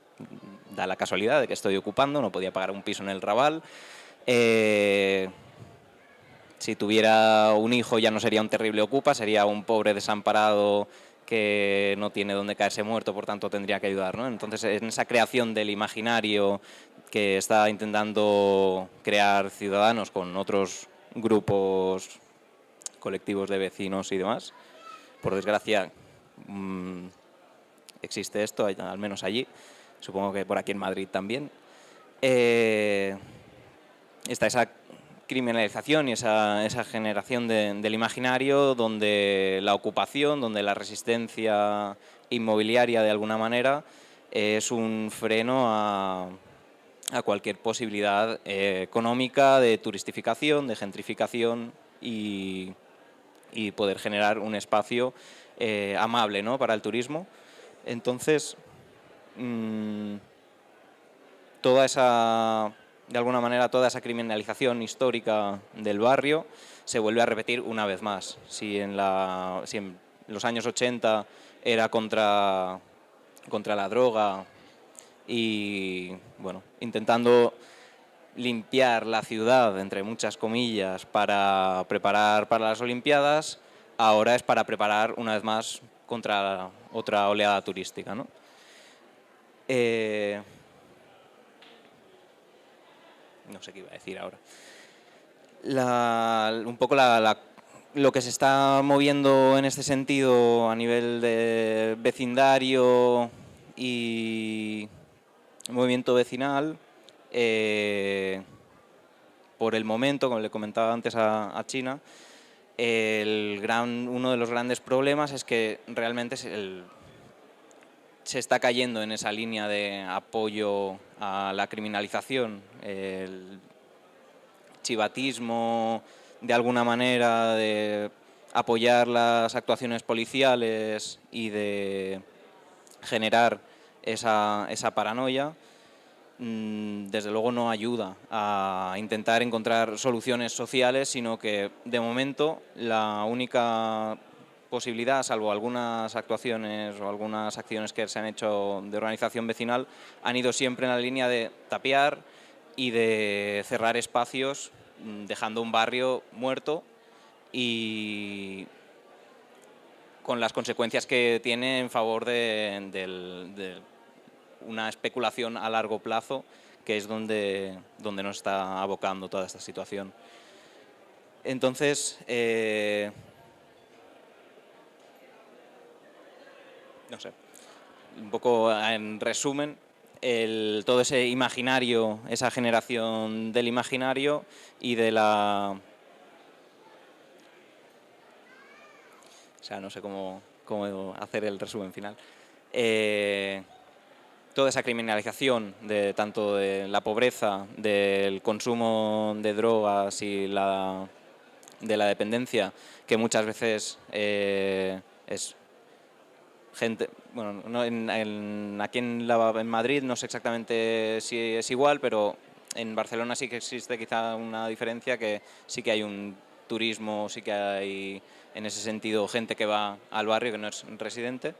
da la casualidad de que estoy ocupando, no podía pagar un piso en el Raval. Si tuviera un hijo ya no sería un terrible ocupa, sería un pobre desamparado que no tiene dónde caerse muerto, por tanto tendría que ayudar, ¿no? Entonces, en esa creación del imaginario que está intentando crear Ciudadanos con otros grupos colectivos de vecinos y demás, por desgracia existe esto, al menos allí, supongo que por aquí en Madrid también. Está esa criminalización y esa generación del imaginario donde la ocupación, donde la resistencia inmobiliaria de alguna manera es un freno a cualquier posibilidad económica de turistificación, de gentrificación y poder generar un espacio amable, ¿no?, para el turismo. Entonces, de alguna manera, toda esa criminalización histórica del barrio se vuelve a repetir una vez más. Si en los años 80 era contra la droga y, bueno, intentando limpiar la ciudad, entre muchas comillas, para preparar para las Olimpiadas, ahora es para preparar una vez más contra otra oleada turística, ¿no? No sé qué iba a decir ahora. Un poco lo que se está moviendo en este sentido a nivel de vecindario y movimiento vecinal, por el momento, como le comentaba antes a China, uno de los grandes problemas es que realmente se está cayendo en esa línea de apoyo a la criminalización, el chivatismo, de alguna manera, de apoyar las actuaciones policiales y de generar esa paranoia. Desde luego no ayuda a intentar encontrar soluciones sociales, sino que de momento la única posibilidad, salvo algunas actuaciones o algunas acciones que se han hecho de organización vecinal, han ido siempre en la línea de tapiar y de cerrar espacios, dejando un barrio muerto y con las consecuencias que tiene en favor de una especulación a largo plazo, que es donde nos está abocando toda esta situación. Entonces, no sé, un poco en resumen, todo ese imaginario, esa generación del imaginario y de la... O sea, no sé cómo hacer el resumen final. Toda esa criminalización de tanto de la pobreza, del consumo de drogas y de la dependencia, que muchas veces es gente, bueno, aquí en Madrid no sé exactamente si es igual, pero en Barcelona sí que existe quizá una diferencia, que sí que hay un turismo, sí que hay en ese sentido gente que va al barrio que no es residente,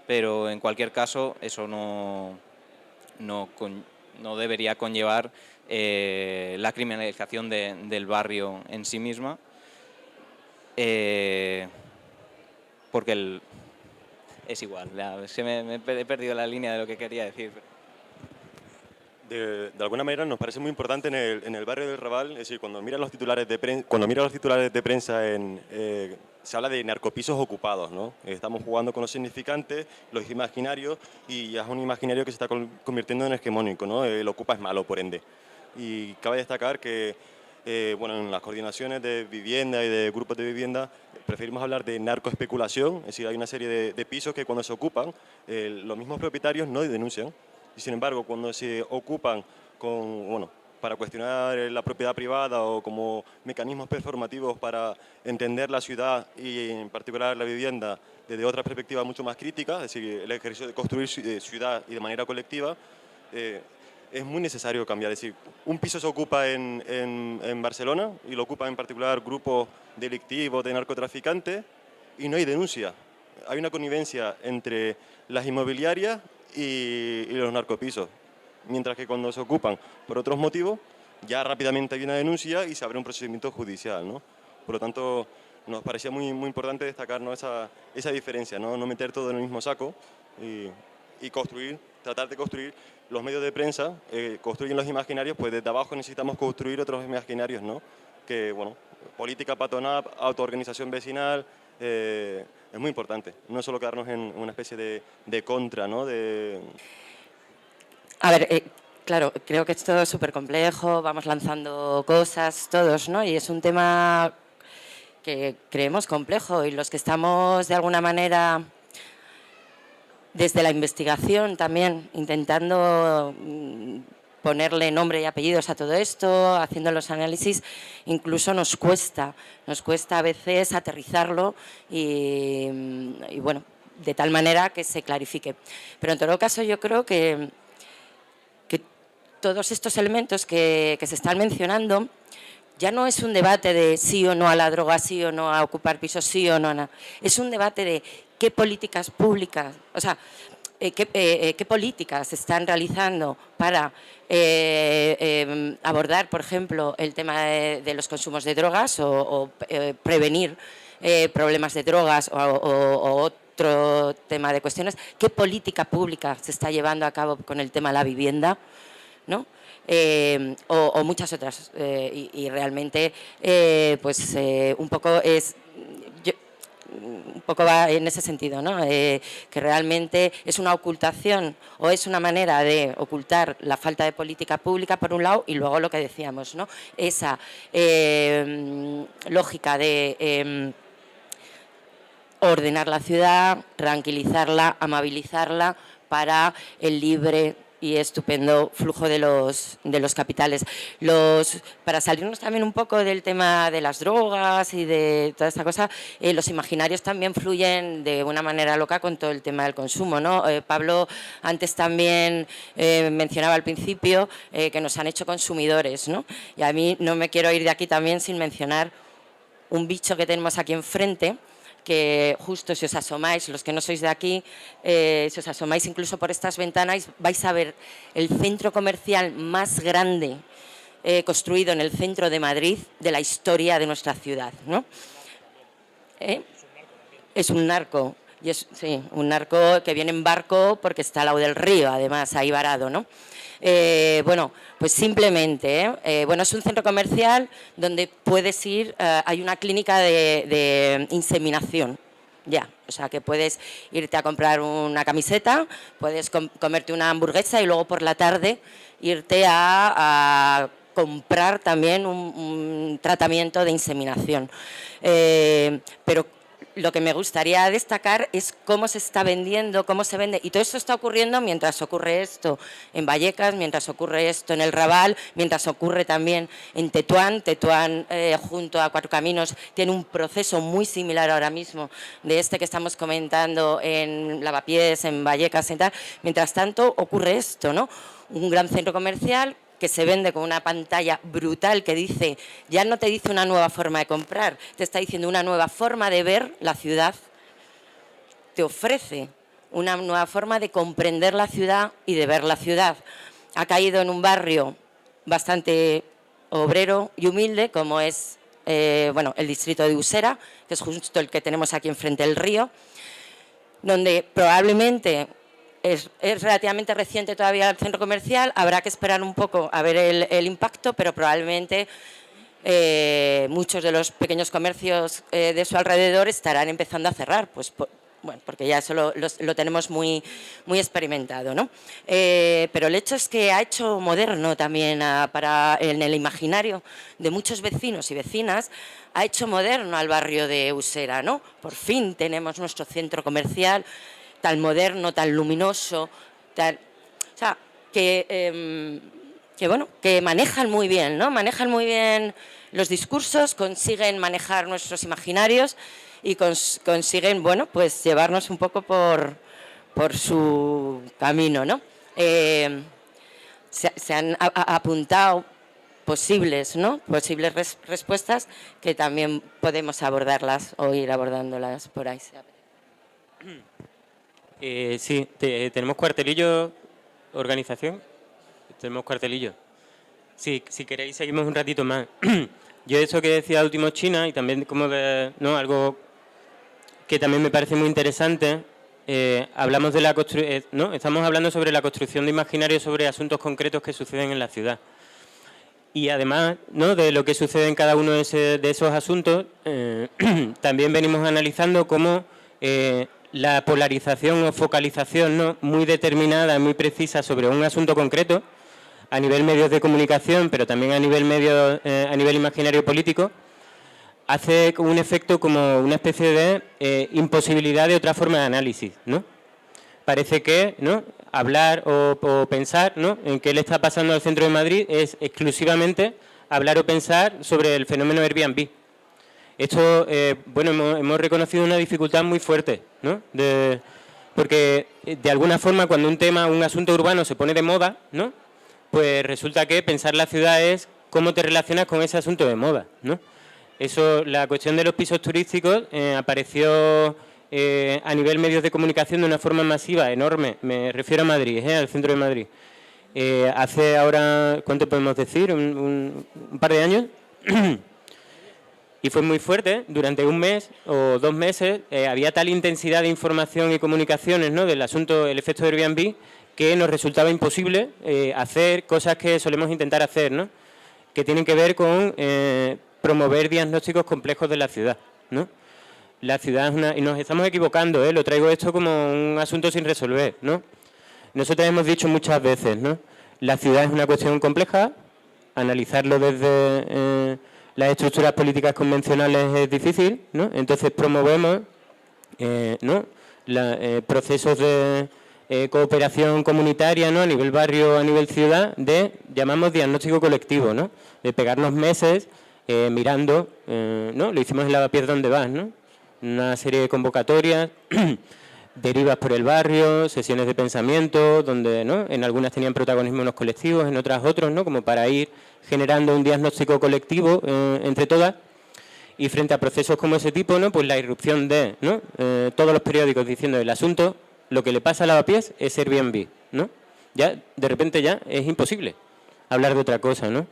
pero en cualquier caso eso no debería conllevar la criminalización del barrio en sí misma, porque es igual, me he perdido la línea de lo que quería decir. De alguna manera nos parece muy importante en el barrio del Raval, es decir, cuando miran los titulares de prensa, se habla de narcopisos ocupados, ¿no? Estamos jugando con los significantes, los imaginarios, y ya es un imaginario que se está convirtiendo en hegemónico, ¿no? El ocupa es malo, por ende. Y cabe destacar que bueno, en las coordinaciones de vivienda y de grupos de vivienda preferimos hablar de narcoespeculación, es decir, hay una serie de pisos que cuando se ocupan los mismos propietarios no denuncian. Y sin embargo, cuando se ocupan para cuestionar la propiedad privada o como mecanismos performativos para entender la ciudad y en particular la vivienda desde otra perspectiva mucho más crítica, es decir, el ejercicio de construir ciudad y de manera colectiva, es muy necesario cambiar. Es decir, un piso se ocupa en Barcelona y lo ocupan en particular grupos delictivos de narcotraficantes y no hay denuncia. Hay una connivencia entre las inmobiliarias y los narcopisos, mientras que cuando se ocupan por otros motivos, ya rápidamente hay una denuncia y se abre un procedimiento judicial, ¿no? Por lo tanto, nos parecía muy importante destacar, ¿no?, esa diferencia, ¿no? No meter todo en el mismo saco y tratar de construir los medios de prensa, construyen los imaginarios, pues desde abajo necesitamos construir otros imaginarios, ¿no? Que, bueno, política patronal, autoorganización vecinal, es muy importante, no solo quedarnos en una especie de contra, ¿no? A ver, claro, creo que es todo súper complejo, vamos lanzando cosas todos, ¿no? Y es un tema que creemos complejo y los que estamos de alguna manera desde la investigación también intentando ponerle nombre y apellidos a todo esto, haciendo los análisis, incluso nos cuesta a veces aterrizarlo y bueno, de tal manera que se clarifique. Pero en todo caso yo creo que todos estos elementos que se están mencionando ya no es un debate de sí o no a la droga, sí o no a ocupar pisos, sí o no. Es un debate de qué políticas públicas, o sea, qué políticas se están realizando para abordar, por ejemplo, el tema de los consumos de drogas o prevenir problemas de drogas o otro tema de cuestiones. ¿Qué política pública se está llevando a cabo con el tema de la vivienda, ¿no? O muchas otras. Y realmente, pues un poco es... un poco va en ese sentido, ¿no? Que realmente es una ocultación o es una manera de ocultar la falta de política pública por un lado y luego lo que decíamos, ¿no? Esa lógica de ordenar la ciudad, tranquilizarla, amabilizarla para el libre y estupendo flujo de los capitales. Para salirnos también un poco del tema de las drogas y de toda esta cosa, los imaginarios también fluyen de una manera loca con todo el tema del consumo, ¿no? Pablo antes también mencionaba al principio que nos han hecho consumidores, ¿no? Y a mí no me quiero ir de aquí también sin mencionar un bicho que tenemos aquí enfrente, que justo si os asomáis, los que no sois de aquí, si os asomáis incluso por estas ventanas, vais a ver el centro comercial más grande construido en el centro de Madrid de la historia de nuestra ciudad, ¿no? Es un narco, y sí, un narco que viene en barco porque está al lado del río, además, ahí varado, ¿no? Bueno, pues simplemente, bueno, es un centro comercial donde puedes ir, hay una clínica de inseminación, ya. O sea, que puedes irte a comprar una camiseta, puedes comerte una hamburguesa y luego por la tarde irte a comprar también un tratamiento de inseminación. Pero lo que me gustaría destacar es cómo se está vendiendo, cómo se vende. Y todo esto está ocurriendo mientras ocurre esto en Vallecas, mientras ocurre esto en el Raval, mientras ocurre también en Tetuán. Tetuán, junto a Cuatro Caminos, tiene un proceso muy similar ahora mismo de este que estamos comentando en Lavapiés, en Vallecas y tal. Mientras tanto, ocurre esto, ¿no? Un gran centro comercial que se vende con una pantalla brutal que dice, ya no te dice una nueva forma de comprar, te está diciendo una nueva forma de ver la ciudad, te ofrece una nueva forma de comprender la ciudad y de ver la ciudad. Ha caído en un barrio bastante obrero y humilde, como es el distrito de Usera, que es justo el que tenemos aquí enfrente del río, donde probablemente es relativamente reciente todavía el centro comercial, habrá que esperar un poco a ver el impacto, pero probablemente muchos de los pequeños comercios de su alrededor estarán empezando a cerrar, pues porque ya eso lo tenemos muy experimentado, ¿no? Pero el hecho es que ha hecho moderno también en el imaginario de muchos vecinos y vecinas, ha hecho moderno al barrio de Usera, ¿no? Por fin tenemos nuestro centro comercial tan moderno, tan luminoso, o sea, que manejan muy bien, ¿no? Manejan muy bien los discursos, consiguen manejar nuestros imaginarios y consiguen, pues llevarnos un poco por su camino, ¿no? Se han apuntado posibles respuestas que también podemos abordarlas o ir abordándolas por ahí. Sí, tenemos cuartelillo, organización, tenemos cuartelillo. Sí, si queréis seguimos un ratito más. Yo eso que decía último China y también como de, ¿no? Algo que también me parece muy interesante, hablamos de la ¿no? Estamos hablando sobre la construcción de imaginarios sobre asuntos concretos que suceden en la ciudad. Y además, ¿no? De lo que sucede en cada uno de esos asuntos, también venimos analizando cómo la polarización o focalización, ¿no? Muy determinada, muy precisa sobre un asunto concreto, a nivel medios de comunicación, pero también a nivel a nivel imaginario político, hace un efecto como una especie de imposibilidad de otra forma de análisis, ¿no? Parece que, ¿no? Hablar o pensar, ¿no? en qué le está pasando al centro de Madrid es exclusivamente hablar o pensar sobre el fenómeno Airbnb. Esto, hemos reconocido una dificultad muy fuerte, ¿no? Porque de alguna forma cuando un asunto urbano se pone de moda, ¿no? Pues resulta que pensar la ciudad es cómo te relacionas con ese asunto de moda, ¿no? La cuestión de los pisos turísticos apareció a nivel medios de comunicación de una forma masiva, enorme. Me refiero a Madrid, al centro de Madrid. Hace ahora, ¿cuánto podemos decir? ¿Un par de años? Y fue muy fuerte, durante un mes o 2 meses había tal intensidad de información y comunicaciones, ¿no? Del asunto, el efecto de Airbnb, que nos resultaba imposible hacer cosas que solemos intentar hacer, ¿no? Que tienen que ver con promover diagnósticos complejos de la ciudad, ¿no? La ciudad es y nos estamos equivocando, lo traigo esto como un asunto sin resolver, ¿no? Nosotros hemos dicho muchas veces, ¿no? La ciudad es una cuestión compleja, analizarlo desde las estructuras políticas convencionales es difícil, ¿no? Entonces promovemos ¿no? Procesos de cooperación comunitaria, ¿no? A nivel barrio, a nivel ciudad, llamamos diagnóstico colectivo, ¿no? De pegarnos meses mirando, ¿no? Lo hicimos en Lavapiés donde vas, ¿no? Una serie de convocatorias, derivas por el barrio, sesiones de pensamiento, donde, ¿no? En algunas tenían protagonismo unos colectivos, en otras otros, ¿no? Como para ir generando un diagnóstico colectivo entre todas. Y frente a procesos como ese tipo, ¿no? Pues la irrupción de, ¿no? Todos los periódicos diciendo el asunto, lo que le pasa a Lavapiés es Airbnb, ¿no? Ya, de repente ya es imposible hablar de otra cosa, ¿no?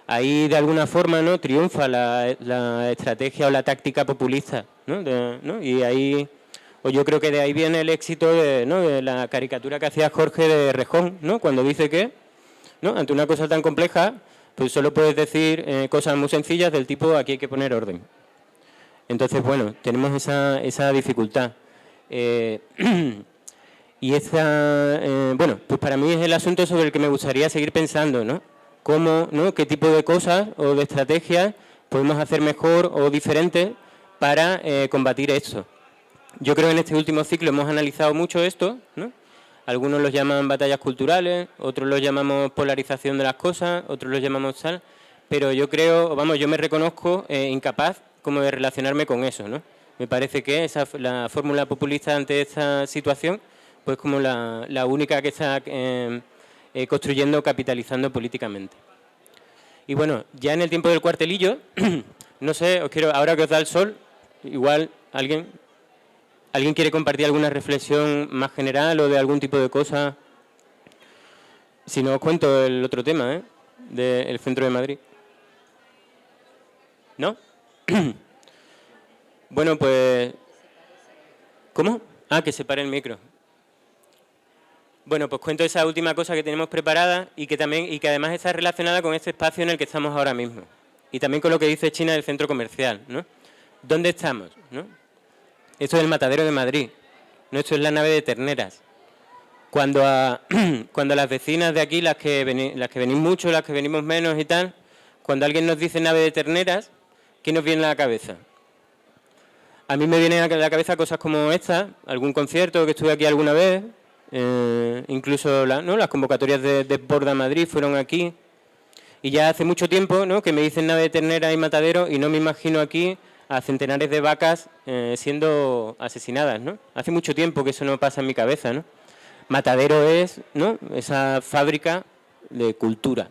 Ahí de alguna forma, ¿no? Triunfa la estrategia o la táctica populista, ¿no? ¿no? Y ahí, pues yo creo que de ahí viene el éxito ¿no? de la caricatura que hacía Jorge de Rejón, ¿no? Cuando dice que, ¿no? Ante una cosa tan compleja, pues solo puedes decir cosas muy sencillas del tipo aquí hay que poner orden. Entonces, bueno, tenemos esa dificultad. Y bueno, pues para mí es el asunto sobre el que me gustaría seguir pensando, ¿no? Cómo, ¿no? Qué tipo de cosas o de estrategias podemos hacer mejor o diferentes para combatir esto. Yo creo que en este último ciclo hemos analizado mucho esto, ¿no? Algunos los llaman batallas culturales, otros los llamamos polarización de las cosas, otros los llamamos tal, pero yo creo, vamos, yo me reconozco incapaz como de relacionarme con eso, ¿no? Me parece que la fórmula populista ante esta situación, pues como la única que está construyendo, capitalizando políticamente. Y bueno, ya en el tiempo del cuartelillo, no sé, ahora que os da el sol, igual ¿alguien quiere compartir alguna reflexión más general o de algún tipo de cosa? Si no, os cuento el otro tema, del centro de Madrid. ¿No? Bueno, pues... ¿Cómo? Ah, que se pare el micro. Bueno, pues cuento esa última cosa que tenemos preparada y que además está relacionada con este espacio en el que estamos ahora mismo. Y también con lo que dice China del centro comercial, ¿no? ¿Dónde estamos? ¿No? Esto es el Matadero de Madrid, ¿no? Esto es la nave de Terneras. Cuando las vecinas de aquí, las que venís mucho, las que venimos menos y tal, cuando alguien nos dice nave de Terneras, ¿qué nos viene a la cabeza? A mí me vienen a la cabeza cosas como esta, algún concierto que estuve aquí alguna vez, incluso las convocatorias de Desborda Madrid fueron aquí. Y ya hace mucho tiempo, ¿no?, que me dicen nave de ternera y matadero y no me imagino aquí a centenares de vacas siendo asesinadas, ¿no? Hace mucho tiempo que eso no pasa en mi cabeza, ¿no? Matadero es, ¿no?, esa fábrica de cultura.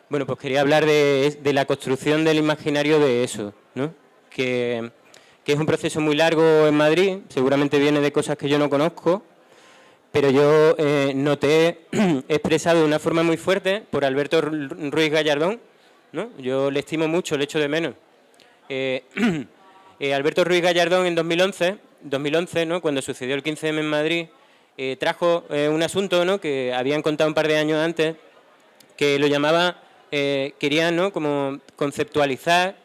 Bueno, pues quería hablar de la construcción del imaginario de eso, ¿no? Que es un proceso muy largo en Madrid, seguramente viene de cosas que yo no conozco, pero yo noté expresado de una forma muy fuerte por Alberto Ruiz Gallardón, ¿no? Yo le estimo mucho, le echo de menos. Alberto Ruiz Gallardón en 2011, ¿no?, cuando sucedió el 15M en Madrid, trajo un asunto, ¿no?, que habían contado un par de años antes, que lo llamaba, querían, ¿no?, como conceptualizar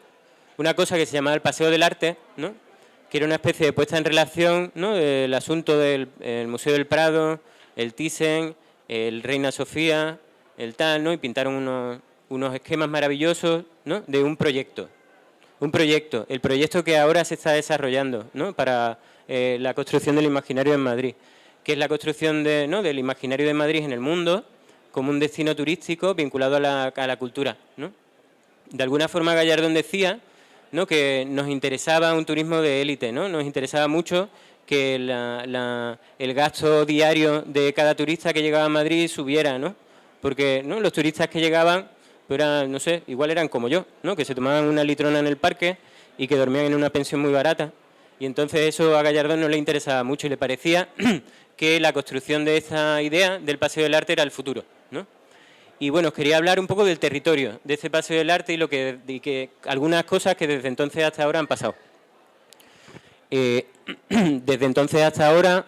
una cosa que se llamaba el Paseo del Arte, ¿no?, que era una especie de puesta en relación, ¿no?, del asunto del Museo del Prado, el Thyssen, el Reina Sofía, el tal, ¿no?, y pintaron unos esquemas maravillosos, ¿no?, de un proyecto. El proyecto que ahora se está desarrollando, ¿no?, para la construcción del imaginario en Madrid, que es la construcción del imaginario de Madrid en el mundo como un destino turístico vinculado a la cultura, ¿no? De alguna forma Gallardón decía, ¿no?, que nos interesaba un turismo de élite, ¿no? Nos interesaba mucho que el gasto diario de cada turista que llegaba a Madrid subiera, ¿no? Porque, ¿no?, los turistas que llegaban, pues no sé, igual eran como yo, ¿no?, que se tomaban una litrona en el parque y que dormían en una pensión muy barata. Y entonces eso a Gallardón no le interesaba mucho y le parecía que la construcción de esta idea del Paseo del Arte era el futuro, ¿no? Y bueno, os quería hablar un poco del territorio de ese Paseo del Arte y que algunas cosas que desde entonces hasta ahora han pasado. Desde entonces hasta ahora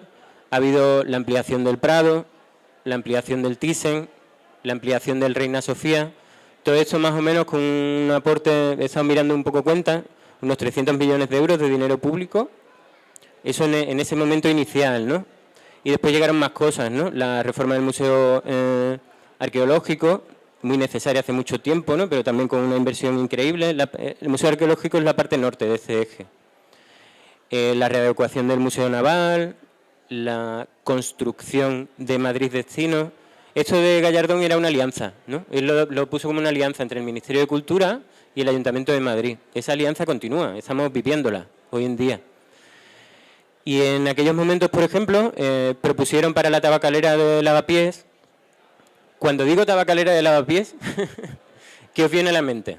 ha habido la ampliación del Prado, la ampliación del Thyssen, la ampliación del Reina Sofía. Todo esto más o menos con un aporte, he estado mirando un poco cuenta, unos 300 millones de euros de dinero público. Eso en ese momento inicial, ¿no? Y después llegaron más cosas, ¿no? La reforma del Museo Arqueológico, muy necesaria hace mucho tiempo, ¿no?, pero también con una inversión increíble. El Museo Arqueológico es la parte norte de este eje. La readecuación del Museo Naval, la construcción de Madrid Destino. Esto de Gallardón era una alianza, ¿no? Él lo puso como una alianza entre el Ministerio de Cultura y el Ayuntamiento de Madrid. Esa alianza continúa, estamos viviéndola hoy en día. Y en aquellos momentos, por ejemplo, propusieron para la tabacalera de Lavapiés. Cuando digo tabacalera de Lavapiés, ¿qué os viene a la mente?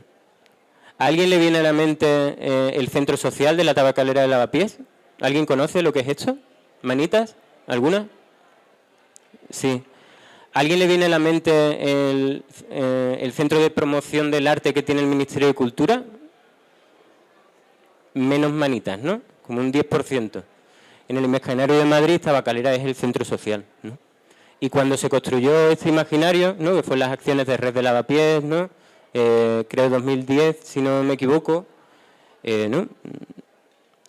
¿A alguien le viene a la mente el centro social de la tabacalera de Lavapiés? ¿Alguien conoce lo que es esto? ¿Manitas? ¿Alguna? Sí. ¿A alguien le viene a la mente el centro de promoción del arte que tiene el Ministerio de Cultura? Menos manitas, ¿no? Como un 10%. En el imaginario de Madrid, Tabacalera es el centro social, ¿no? Y cuando se construyó este imaginario, ¿no?, que fue las acciones de Red de Lavapiés, ¿no?, creo 2010, si no me equivoco, ¿no?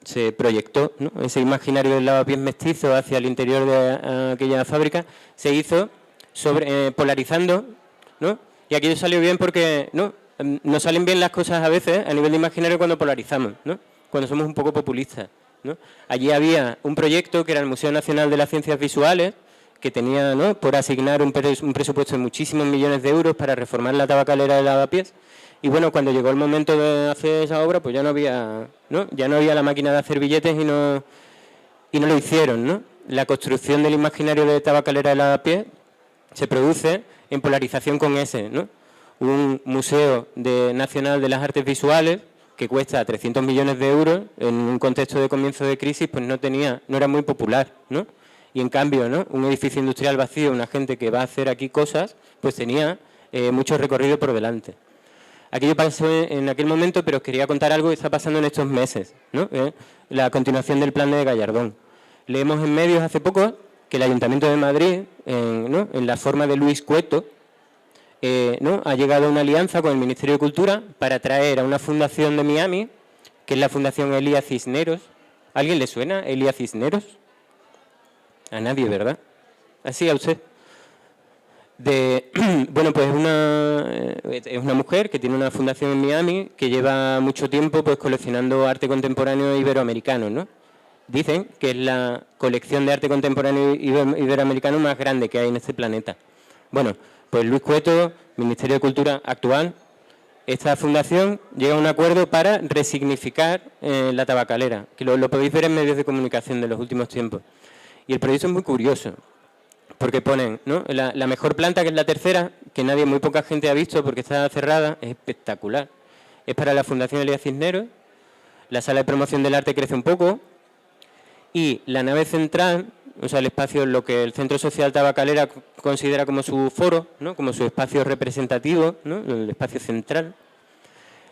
Se proyectó, ¿no? Ese imaginario del lavapiés mestizo hacia el interior de aquella fábrica, se hizo polarizando, ¿no? Y aquello salió bien porque nos salen bien las cosas a veces a nivel de imaginario cuando polarizamos, ¿no? Cuando somos un poco populistas, ¿no? Allí había un proyecto que era el Museo Nacional de las Ciencias Visuales, que tenía, ¿no?, por asignar un presupuesto de muchísimos millones de euros para reformar la tabacalera de Lavapiés. Y bueno, cuando llegó el momento de hacer esa obra, pues ya no había la máquina de hacer billetes y no lo hicieron, ¿no? La construcción del imaginario de tabacalera de Lavapiés se produce en polarización con ese, ¿no? Un museo nacional de las artes visuales que cuesta 300 millones de euros en un contexto de comienzo de crisis, pues no era muy popular, ¿no? Y en cambio, ¿no?, un edificio industrial vacío, una gente que va a hacer aquí cosas, pues tenía mucho recorrido por delante. Aquello pasó en aquel momento, pero os quería contar algo que está pasando en estos meses, ¿no? La continuación del plan de Gallardón. Leemos en medios hace poco que el Ayuntamiento de Madrid, en la forma de Luis Cueto, ¿no?, ha llegado a una alianza con el Ministerio de Cultura para traer a una fundación de Miami, que es la Fundación Elías Cisneros. ¿A alguien le suena Elías Cisneros? A nadie, ¿verdad? ¿Así a usted? Bueno, pues es una mujer que tiene una fundación en Miami que lleva mucho tiempo pues coleccionando arte contemporáneo iberoamericano, ¿no? Dicen que es la colección de arte contemporáneo iberoamericano más grande que hay en este planeta. Bueno, pues Luis Cueto, Ministerio de Cultura actual, esta fundación llega a un acuerdo para resignificar la tabacalera, que lo podéis ver en medios de comunicación de los últimos tiempos. Y el proyecto es muy curioso, porque ponen, ¿no?, la mejor planta, que es la tercera, que muy poca gente ha visto porque está cerrada, es espectacular. Es para la Fundación Elías Cisneros, la sala de promoción del arte crece un poco, y la nave central, o sea, el espacio, lo que el Centro Social Tabacalera considera como su foro, ¿no?, como su espacio representativo, ¿no?, el espacio central,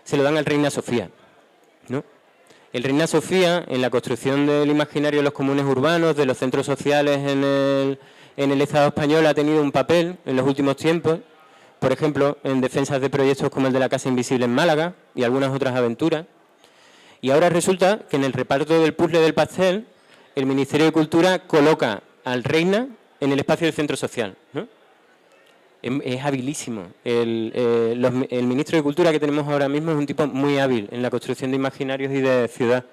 se lo dan al Reina Sofía, ¿no? El Reina Sofía, en la construcción del imaginario de los comunes urbanos, de los centros sociales en el Estado español, ha tenido un papel en los últimos tiempos, por ejemplo, en defensas de proyectos como el de la Casa Invisible en Málaga y algunas otras aventuras. Y ahora resulta que en el reparto del puzzle del pastel, el Ministerio de Cultura coloca al Reina en el espacio del centro social, ¿no? Es habilísimo. El ministro de Cultura que tenemos ahora mismo es un tipo muy hábil en la construcción de imaginarios y de ciudad.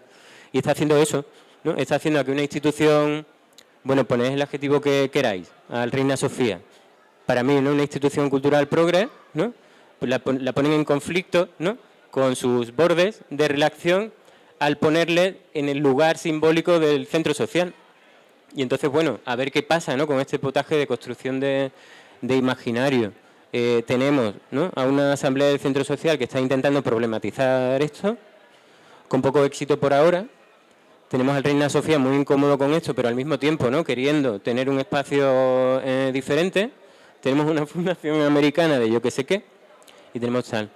Y está haciendo eso, ¿no? Está haciendo que una institución, bueno, poned el adjetivo que queráis, al Reina Sofía. Para mí, ¿no?, una institución cultural progre, ¿no?, pues la ponen en conflicto, ¿no?, con sus bordes de relación al ponerle en el lugar simbólico del centro social. Y entonces, bueno, a ver qué pasa, ¿no?, con este potaje de construcción de imaginario. Tenemos, ¿no?, a una asamblea del centro social que está intentando problematizar esto, con poco éxito por ahora. Tenemos al Reina Sofía muy incómodo con esto, pero al mismo tiempo, ¿no?, queriendo tener un espacio diferente. Tenemos una fundación americana de yo que sé qué, y tenemos tal.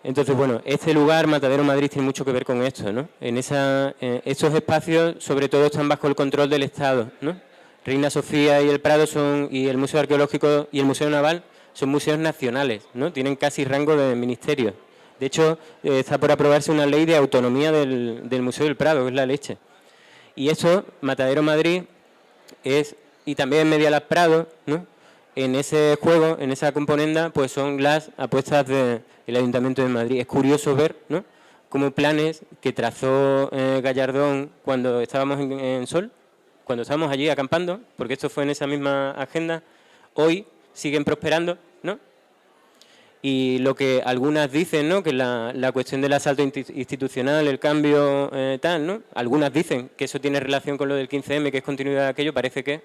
Entonces, bueno, este lugar, Matadero Madrid, tiene mucho que ver con esto, ¿no? Estos espacios, sobre todo, están bajo el control del Estado, ¿no? Reina Sofía y el Prado y el Museo Arqueológico y el Museo Naval son museos nacionales, ¿no? Tienen casi rango de ministerio. De hecho, está por aprobarse una ley de autonomía del Museo del Prado, que es la leche. Y eso, Matadero Madrid, y también Medialab Prado, ¿no?, en ese juego, en esa componenda, pues son las apuestas del Ayuntamiento de Madrid. Es curioso ver, ¿no?, cómo planes que trazó Gallardón cuando estábamos en Sol, cuando estábamos allí acampando, porque esto fue en esa misma agenda, hoy siguen prosperando, ¿no? Y lo que algunas dicen, ¿no?, que la cuestión del asalto institucional, el cambio tal, ¿no? Algunas dicen que eso tiene relación con lo del 15M, que es continuidad de aquello. Parece que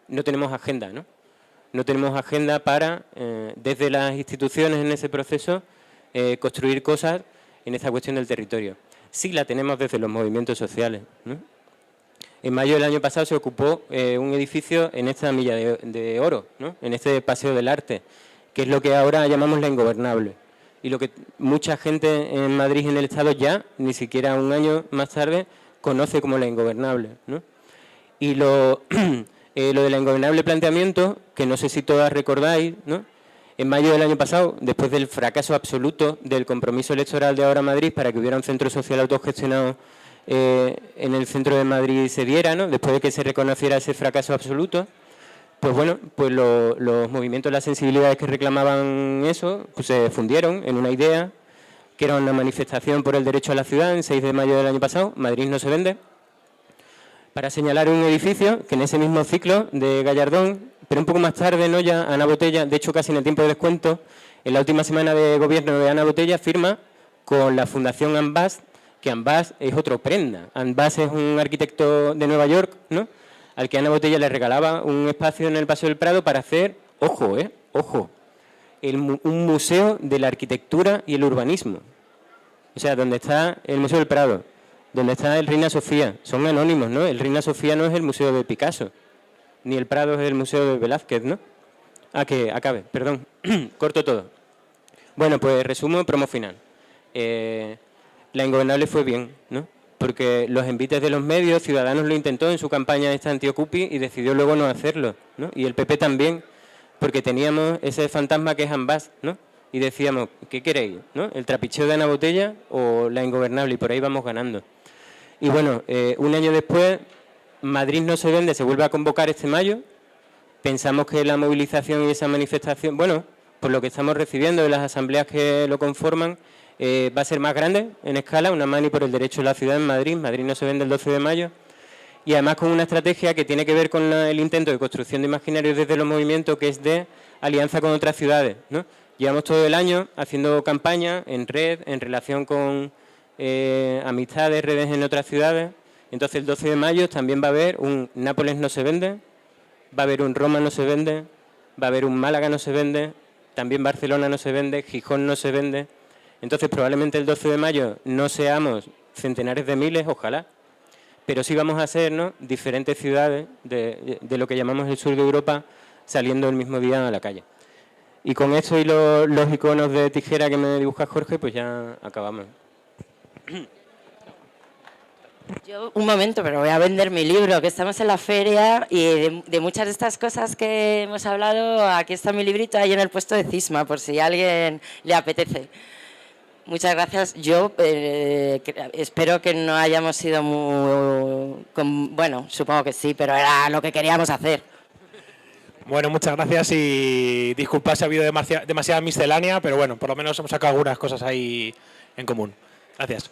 no tenemos agenda, ¿no? No tenemos agenda para, desde las instituciones en ese proceso, construir cosas en esta cuestión del territorio. Sí la tenemos desde los movimientos sociales, ¿no? En mayo del año pasado se ocupó un edificio en esta Milla de Oro, ¿no?, en este Paseo del Arte, que es lo que ahora llamamos la Ingobernable. Y lo que mucha gente en Madrid y en el Estado ya, ni siquiera un año más tarde, conoce como la Ingobernable, ¿no? Y lo de la Ingobernable planteamiento, que no sé si todas recordáis, ¿no?, En mayo del año pasado, después del fracaso absoluto del compromiso electoral de Ahora Madrid para que hubiera un centro social autogestionado en el centro de Madrid se diera, ¿no? Después de que se reconociera ese fracaso absoluto, pues bueno, pues los movimientos, las sensibilidades que reclamaban eso, pues se fundieron en una idea que era una manifestación por el derecho a la ciudad en 6 de mayo del año pasado, Madrid no se vende, para señalar un edificio que en ese mismo ciclo de Gallardón, pero un poco más tarde, ¿no? Ya Ana Botella, de hecho casi en el tiempo de descuento, en la última semana de gobierno de Ana Botella firma con la Fundación Ambas, que Ambas es otro prenda. Ambas es un arquitecto de Nueva York, ¿no? Al que Ana Botella le regalaba un espacio en el Paseo del Prado para hacer, ojo, ojo, un museo de la arquitectura y el urbanismo. O sea, donde está el Museo del Prado, donde está el Reina Sofía, son anónimos, ¿no? El Reina Sofía no es el museo de Picasso, ni el Prado es el museo de Velázquez, ¿no? Que acabe, perdón, corto todo. Bueno, pues resumo, promo final. La Ingobernable fue bien, ¿no? Porque los envites de los medios, Ciudadanos lo intentó en su campaña esta anti-Ocupi y decidió luego no hacerlo, ¿no? Y el PP también, porque teníamos ese fantasma que es Ambas, ¿no? Y decíamos, ¿qué queréis? ¿No? ¿El trapicheo de Ana Botella o la Ingobernable? Y por ahí vamos ganando. Y bueno, un año después, Madrid no se vende, se vuelve a convocar este mayo. Pensamos que la movilización y esa manifestación, bueno, por lo que estamos recibiendo de las asambleas que lo conforman, va a ser más grande en escala, una mani por el derecho a la ciudad en Madrid. Madrid no se vende el 12 de mayo. Y además con una estrategia que tiene que ver con el intento de construcción de imaginarios desde los movimientos, que es de alianza con otras ciudades, ¿no? Llevamos todo el año haciendo campaña en red, en relación con amistades, redes en otras ciudades. Entonces el 12 de mayo también va a haber un Nápoles no se vende, va a haber un Roma no se vende, va a haber un Málaga no se vende, también Barcelona no se vende, Gijón no se vende. Entonces probablemente el 12 de mayo no seamos centenares de miles, ojalá, pero sí vamos a ser, ¿no?, diferentes ciudades de lo que llamamos el sur de Europa saliendo el mismo día a la calle. Y con esto y los iconos de tijera que me dibuja Jorge, pues ya acabamos. Yo, un momento, pero voy a vender mi libro, que estamos en la feria y de muchas de estas cosas que hemos hablado, aquí está mi librito ahí en el puesto de Cisma, por si a alguien le apetece. Muchas gracias. Yo espero que no hayamos sido muy... bueno, supongo que sí, pero era lo que queríamos hacer. Bueno, muchas gracias y disculpad si ha habido demasiada miscelánea, pero bueno, por lo menos hemos sacado algunas cosas ahí en común. Gracias.